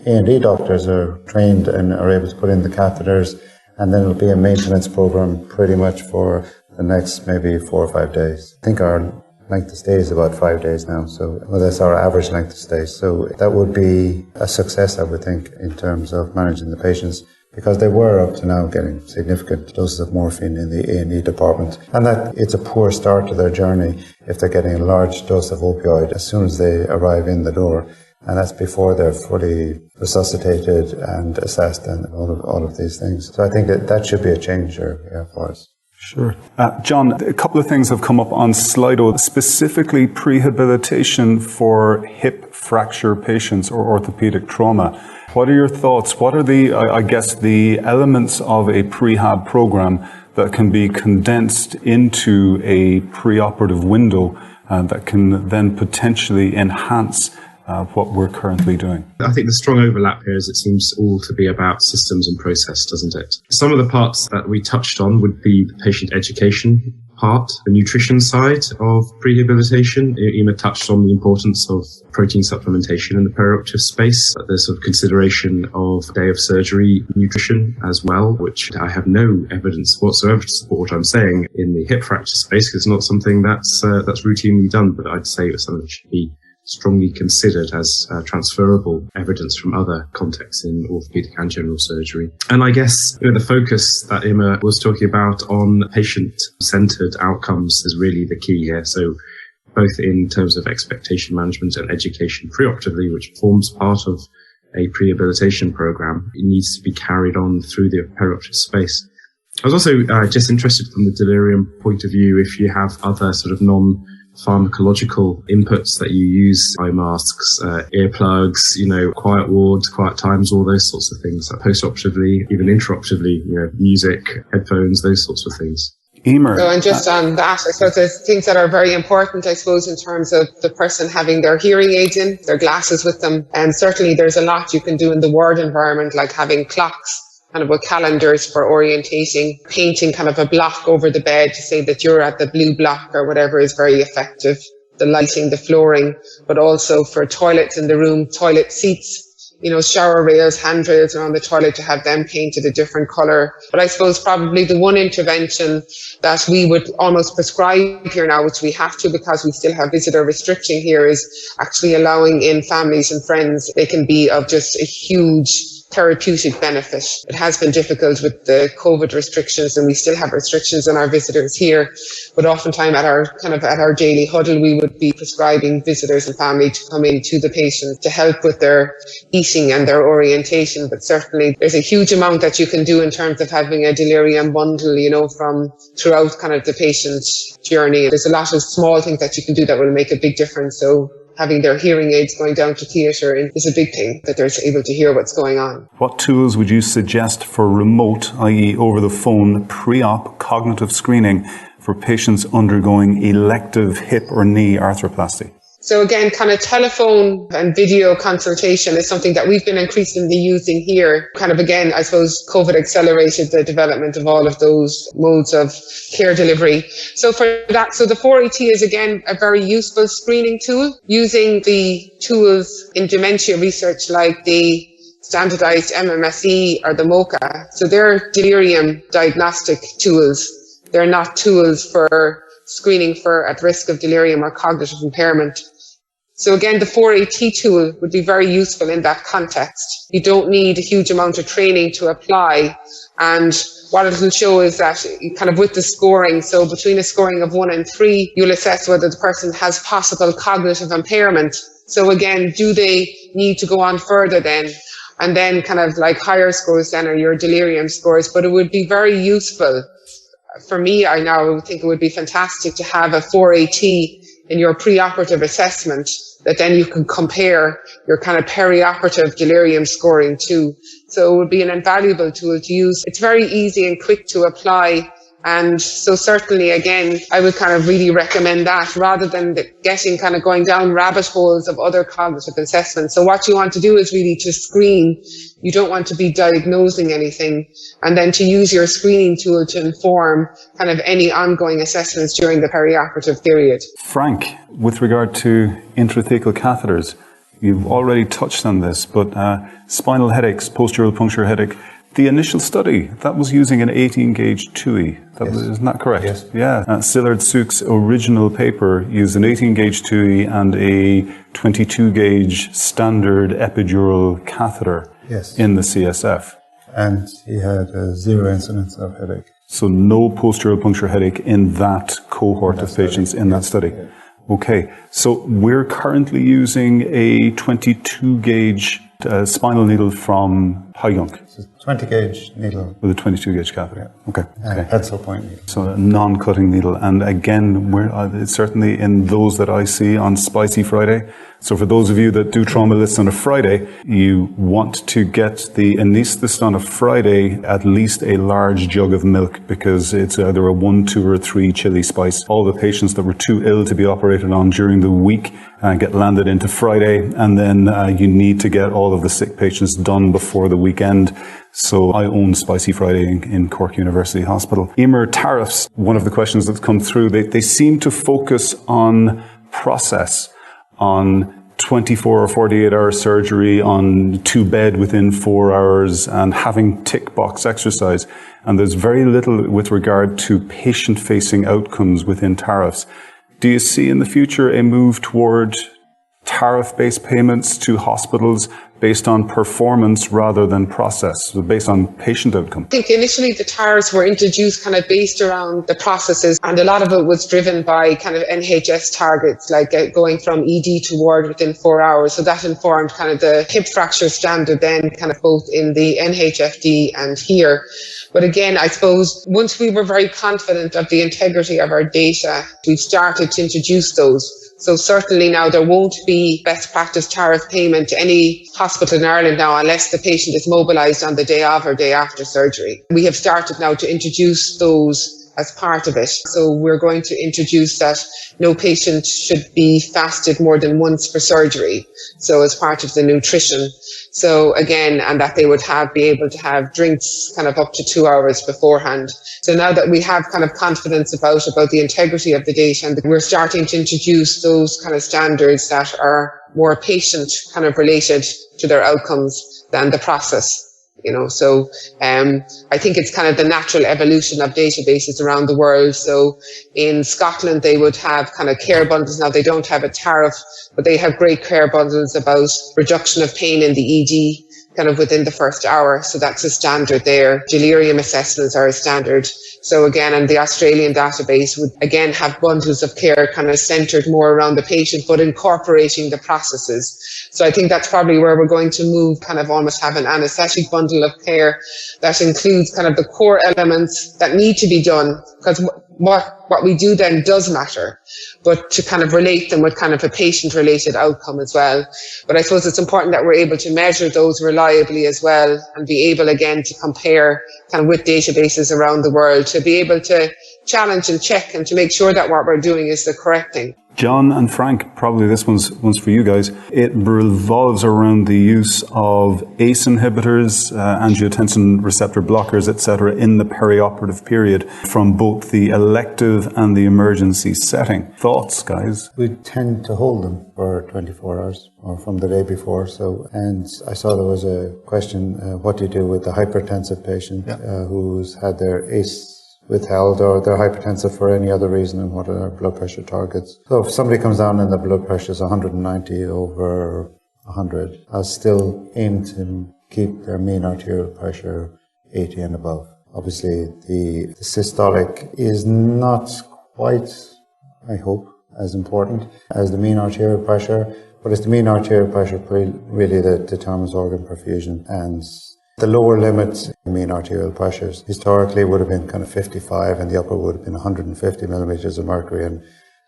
A&E doctors are trained and are able to put in the catheters, and then it'll be a maintenance program pretty much for the next maybe 4 or 5 days. I think our length of stay is about 5 days now, so that's our average length of stay. So that would be a success, I would think, in terms of managing the patients, because they were up to now getting significant doses of morphine in the A&E department. And that it's a poor start to their journey if they're getting a large dose of opioid as soon as they arrive in the door. And that's before they're fully resuscitated and assessed and all of these things. So I think that should be a changer for us. Sure. John, a couple of things have come up on Slido, specifically prehabilitation for hip fracture patients or orthopedic trauma. What are your thoughts? What are the elements of a prehab program that can be condensed into a preoperative window that can then potentially enhance what we're currently doing? I think the strong overlap here is it seems all to be about systems and process, doesn't it? Some of the parts that we touched on would be the patient education part, the nutrition side of prehabilitation. Emer touched on the importance of protein supplementation in the perioperative space. There's sort of consideration of day of surgery nutrition as well, which I have no evidence whatsoever to support what I'm saying in the hip fracture space, because it's not something that's routinely done, but I'd say it's something that should be strongly considered as transferable evidence from other contexts in orthopedic and general surgery. And I guess the focus that Emer was talking about on patient-centered outcomes is really the key here. So both in terms of expectation management and education preoperatively, which forms part of a prehabilitation program, it needs to be carried on through the perioperative space. I was also just interested from the delirium point of view, if you have other sort of non-pharmacological inputs that you use, eye masks, earplugs, quiet wards, quiet times, all those sorts of things, post-operatively, even intraoperatively, music, headphones, those sorts of things. Emer. So, and just on that, I suppose there's things that are very important, I suppose, in terms of the person having their hearing aids in, their glasses with them. And certainly there's a lot you can do in the ward environment, like having clocks, kind of with calendars for orientating, painting kind of a block over the bed to say that you're at the blue block or whatever is very effective. The lighting, the flooring, but also for toilets in the room, toilet seats, shower rails, handrails around the toilet to have them painted a different colour. But I suppose probably the one intervention that we would almost prescribe here now, which we have to because we still have visitor restriction here, is actually allowing in families and friends. They can be of just a huge therapeutic benefit. It has been difficult with the COVID restrictions, and we still have restrictions on our visitors here, but oftentimes at our daily huddle we would be prescribing visitors and family to come in to the patient to help with their eating and their orientation. But certainly there's a huge amount that you can do in terms of having a delirium bundle, from throughout kind of the patient's journey. There's a lot of small things that you can do that will make a big difference. So having their hearing aids going down to theatre is a big thing, that they're able to hear what's going on. What tools would you suggest for remote, i.e. over the phone, pre-op cognitive screening for patients undergoing elective hip or knee arthroplasty? So again, kind of telephone and video consultation is something that we've been increasingly using here. Kind of again, I suppose COVID accelerated the development of all of those modes of care delivery. So for that, so the 4AT is again a very useful screening tool, using the tools in dementia research like the standardized MMSE or the MOCA. So they're delirium diagnostic tools. They're not tools for screening for at risk of delirium or cognitive impairment. So again, the 4AT tool would be very useful in that context. You don't need a huge amount of training to apply. And what it will show is that kind of with the scoring, so between a scoring of 1 and 3, you'll assess whether the person has possible cognitive impairment. So again, do they need to go on further then? And then kind of like higher scores then are your delirium scores. But it would be very useful. For me, I now would think it would be fantastic to have a 4AT in your preoperative assessment that then you can compare your kind of perioperative delirium scoring to. So it would be an invaluable tool to use. It's very easy and quick to apply. And so certainly, again, I would kind of really recommend that rather than going down rabbit holes of other cognitive assessments. So what you want to do is really to screen. You don't want to be diagnosing anything, and then to use your screening tool to inform kind of any ongoing assessments during the perioperative period. Frank, with regard to intrathecal catheters, you've already touched on this, but spinal headaches, post-dural puncture headache, the initial study, that was using an 18-gauge TUI. Isn't that correct? Yes. Yeah. Szilard Suk's original paper used an 18-gauge TUI and a 22-gauge standard epidural catheter in the CSF. And he had 0 incidence of headache. So no post-dural puncture headache in that cohort of patients in that study. Yeah. Okay. So we're currently using a 22-gauge a spinal needle from how young? It's a 20 gauge needle. With a 22 gauge catheter. Yeah. Okay. Pencil point needle. So a non-cutting needle. And again, it's certainly in those that I see on Spicy Friday. So for those of you that do trauma lists on a Friday, you want to get the anaesthetist on a Friday at least a large jug of milk, because it's either a 1, 2 or 3 chili spice. All the patients that were too ill to be operated on during the week get landed into Friday, and then you need to get all of the sick patients done before the weekend. So I own Spicy Friday in Cork University Hospital. Emer, tariffs, one of the questions that's come through, they seem to focus on process, on 24 or 48 hour surgery, on 2-bed within 4 hours, and having tick box exercise. And there's very little with regard to patient facing outcomes within tariffs. Do you see in the future a move toward tariff-based payments to hospitals based on performance rather than process, so based on patient outcome? I think initially the tariffs were introduced kind of based around the processes, and a lot of it was driven by kind of NHS targets, like going from ED to ward within 4 hours. So that informed kind of the hip fracture standard then, kind of both in the NHFD and here. But again, I suppose once we were very confident of the integrity of our data, we started to introduce those. So certainly now there won't be best practice tariff payment to any hospital in Ireland now unless the patient is mobilised on the day of or day after surgery. We have started now to introduce those as part of it. So we're going to introduce that no patient should be fasted more than once for surgery. So as part of the nutrition. So again, and that they would be able to have drinks kind of up to 2 hours beforehand. So now that we have kind of confidence about the integrity of the data, and we're starting to introduce those kind of standards that are more patient kind of related to their outcomes than the process. So I think it's kind of the natural evolution of databases around the world. So in Scotland, they would have kind of care bundles. Now they don't have a tariff, but they have great care bundles about reduction of pain in the ED kind of within the first hour. So that's a standard there. Delirium assessments are a standard. So again, and the Australian database would again have bundles of care kind of centered more around the patient, but incorporating the processes. So I think that's probably where we're going to move, kind of almost have an anaesthetic bundle of care that includes kind of the core elements that need to be done, because what we do then does matter, but to kind of relate them with kind of a patient-related outcome as well. But I suppose it's important that we're able to measure those reliably as well, and be able again to compare kind of with databases around the world, to be able to challenge and check and to make sure that what we're doing is the correct thing. John and Frank, probably this one's for you guys. It revolves around the use of ACE inhibitors, angiotensin receptor blockers, etc., in the perioperative period from both the elective and the emergency setting. Thoughts, guys? We tend to hold them for 24 hours or from the day before. And I saw there was a question, what do you do with the hypertensive patient who's had their ACE withheld or they're hypertensive for any other reason, and what are blood pressure targets? So if somebody comes down and the blood pressure is 190 over 100, I'll still aim to keep their mean arterial pressure 80 and above. Obviously, the systolic is not quite, I hope, as important as the mean arterial pressure, but it's the mean arterial pressure really that determines organ perfusion. And the lower limit mean arterial pressures historically would have been kind of 55, and the upper would have been 150 millimeters of mercury, and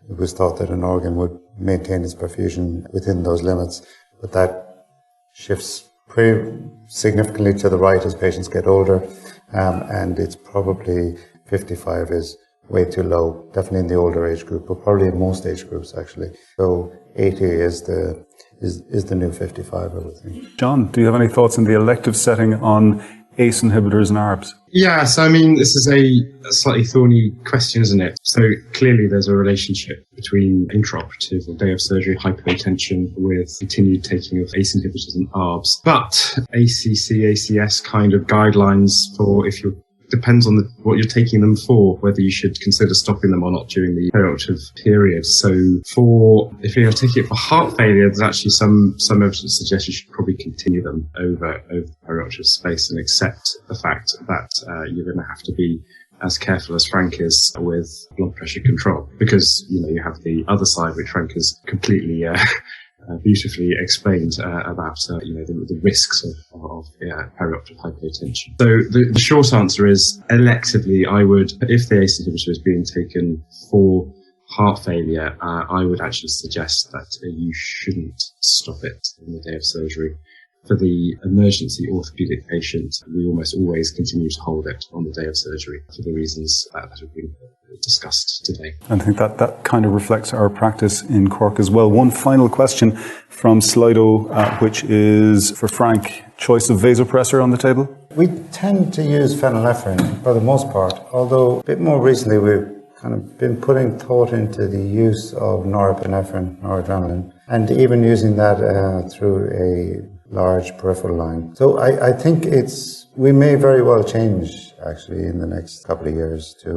it was thought that an organ would maintain its perfusion within those limits. But that shifts pretty significantly to the right as patients get older, and it's probably 55 is way too low, definitely in the older age group, but probably in most age groups actually. So 80 is the new 55, I would think. John, do you have any thoughts in the elective setting on ACE inhibitors and ARBs? Yeah, so I mean, this is a slightly thorny question, isn't it? So clearly there's a relationship between intraoperative or day of surgery hypotension with continued taking of ACE inhibitors and ARBs. But ACC, ACS kind of guidelines for if you're depends on what you're taking them for, whether you should consider stopping them or not during the perioperative period. So if you're taking it for heart failure, there's actually some evidence that suggests you should probably continue them over the perioperative space and accept the fact that you're going to have to be as careful as Frank is with blood pressure control, because you have the other side, which Frank is completely beautifully explained about the risks of perioperative hypotension. So the short answer is, electively, I would, if the ACE inhibitor is being taken for heart failure, I would actually suggest that you shouldn't stop it on the day of surgery. For the emergency orthopedic patient, we almost always continue to hold it on the day of surgery for the reasons that have been discussed today. I think that kind of reflects our practice in Cork as well. One final question from Slido, which is for Frank. Choice of vasopressor on the table? We tend to use phenylephrine for the most part, although a bit more recently we've kind of been putting thought into the use of norepinephrine, noradrenaline, and even using that through a large peripheral line. So I think we may very well change actually in the next couple of years to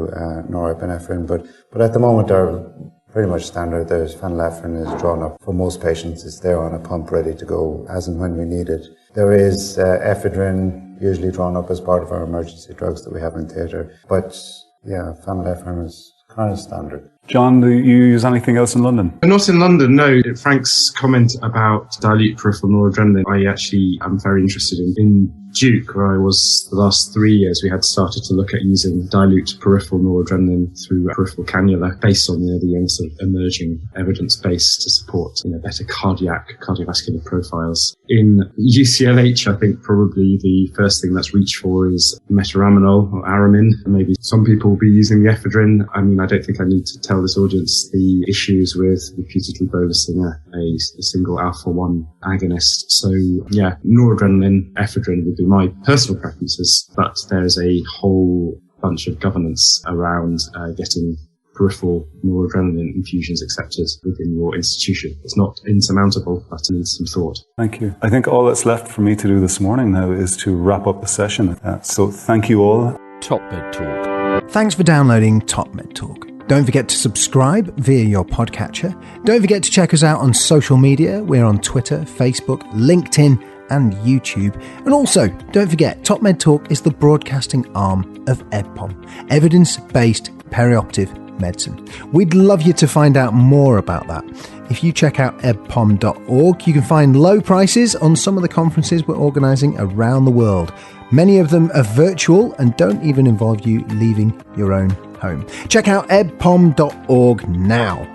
norepinephrine, but at the moment they're pretty much standard. There's phenylephrine is drawn up for most patients. It's there on a pump ready to go as and when we need it. There is ephedrine usually drawn up as part of our emergency drugs that we have in theatre, but yeah, phenylephrine is kind of standard. John, do you use anything else in London? Not in London, no. Frank's comment about dilute peripheral noradrenaline, I actually am very interested in Duke, where I was the last 3 years. We had started to look at using dilute peripheral noradrenaline through peripheral cannula based on the sort of emerging evidence base to support better cardiovascular profiles. In UCLH, I think probably the first thing that's reached for is metaraminol or Aramin. Maybe some people will be using the ephedrine. I mean, I don't think I need to tell this audience the issues with repeatedly bolusing a single alpha-1 agonist. So yeah, noradrenaline, ephedrine would be my personal preferences, but there's a whole bunch of governance around getting peripheral noradrenaline infusions accepted within your institution. It's not insurmountable, but it needs some thought. Thank you. I think all that's left for me to do this morning now is to wrap up the session. So thank you all. Top Med Talk. Thanks for downloading Top Med Talk. Don't forget to subscribe via your podcatcher. Don't forget to check us out on social media. We're on Twitter, Facebook, LinkedIn, and YouTube. And also, don't forget, Top Med Talk is the broadcasting arm of EBPOM, evidence-based perioperative medicine. We'd love you to find out more about that. If you check out ebpom.org, you can find low prices on some of the conferences we're organising around the world. Many of them are virtual and don't even involve you leaving your own home. Check out ebpom.org now.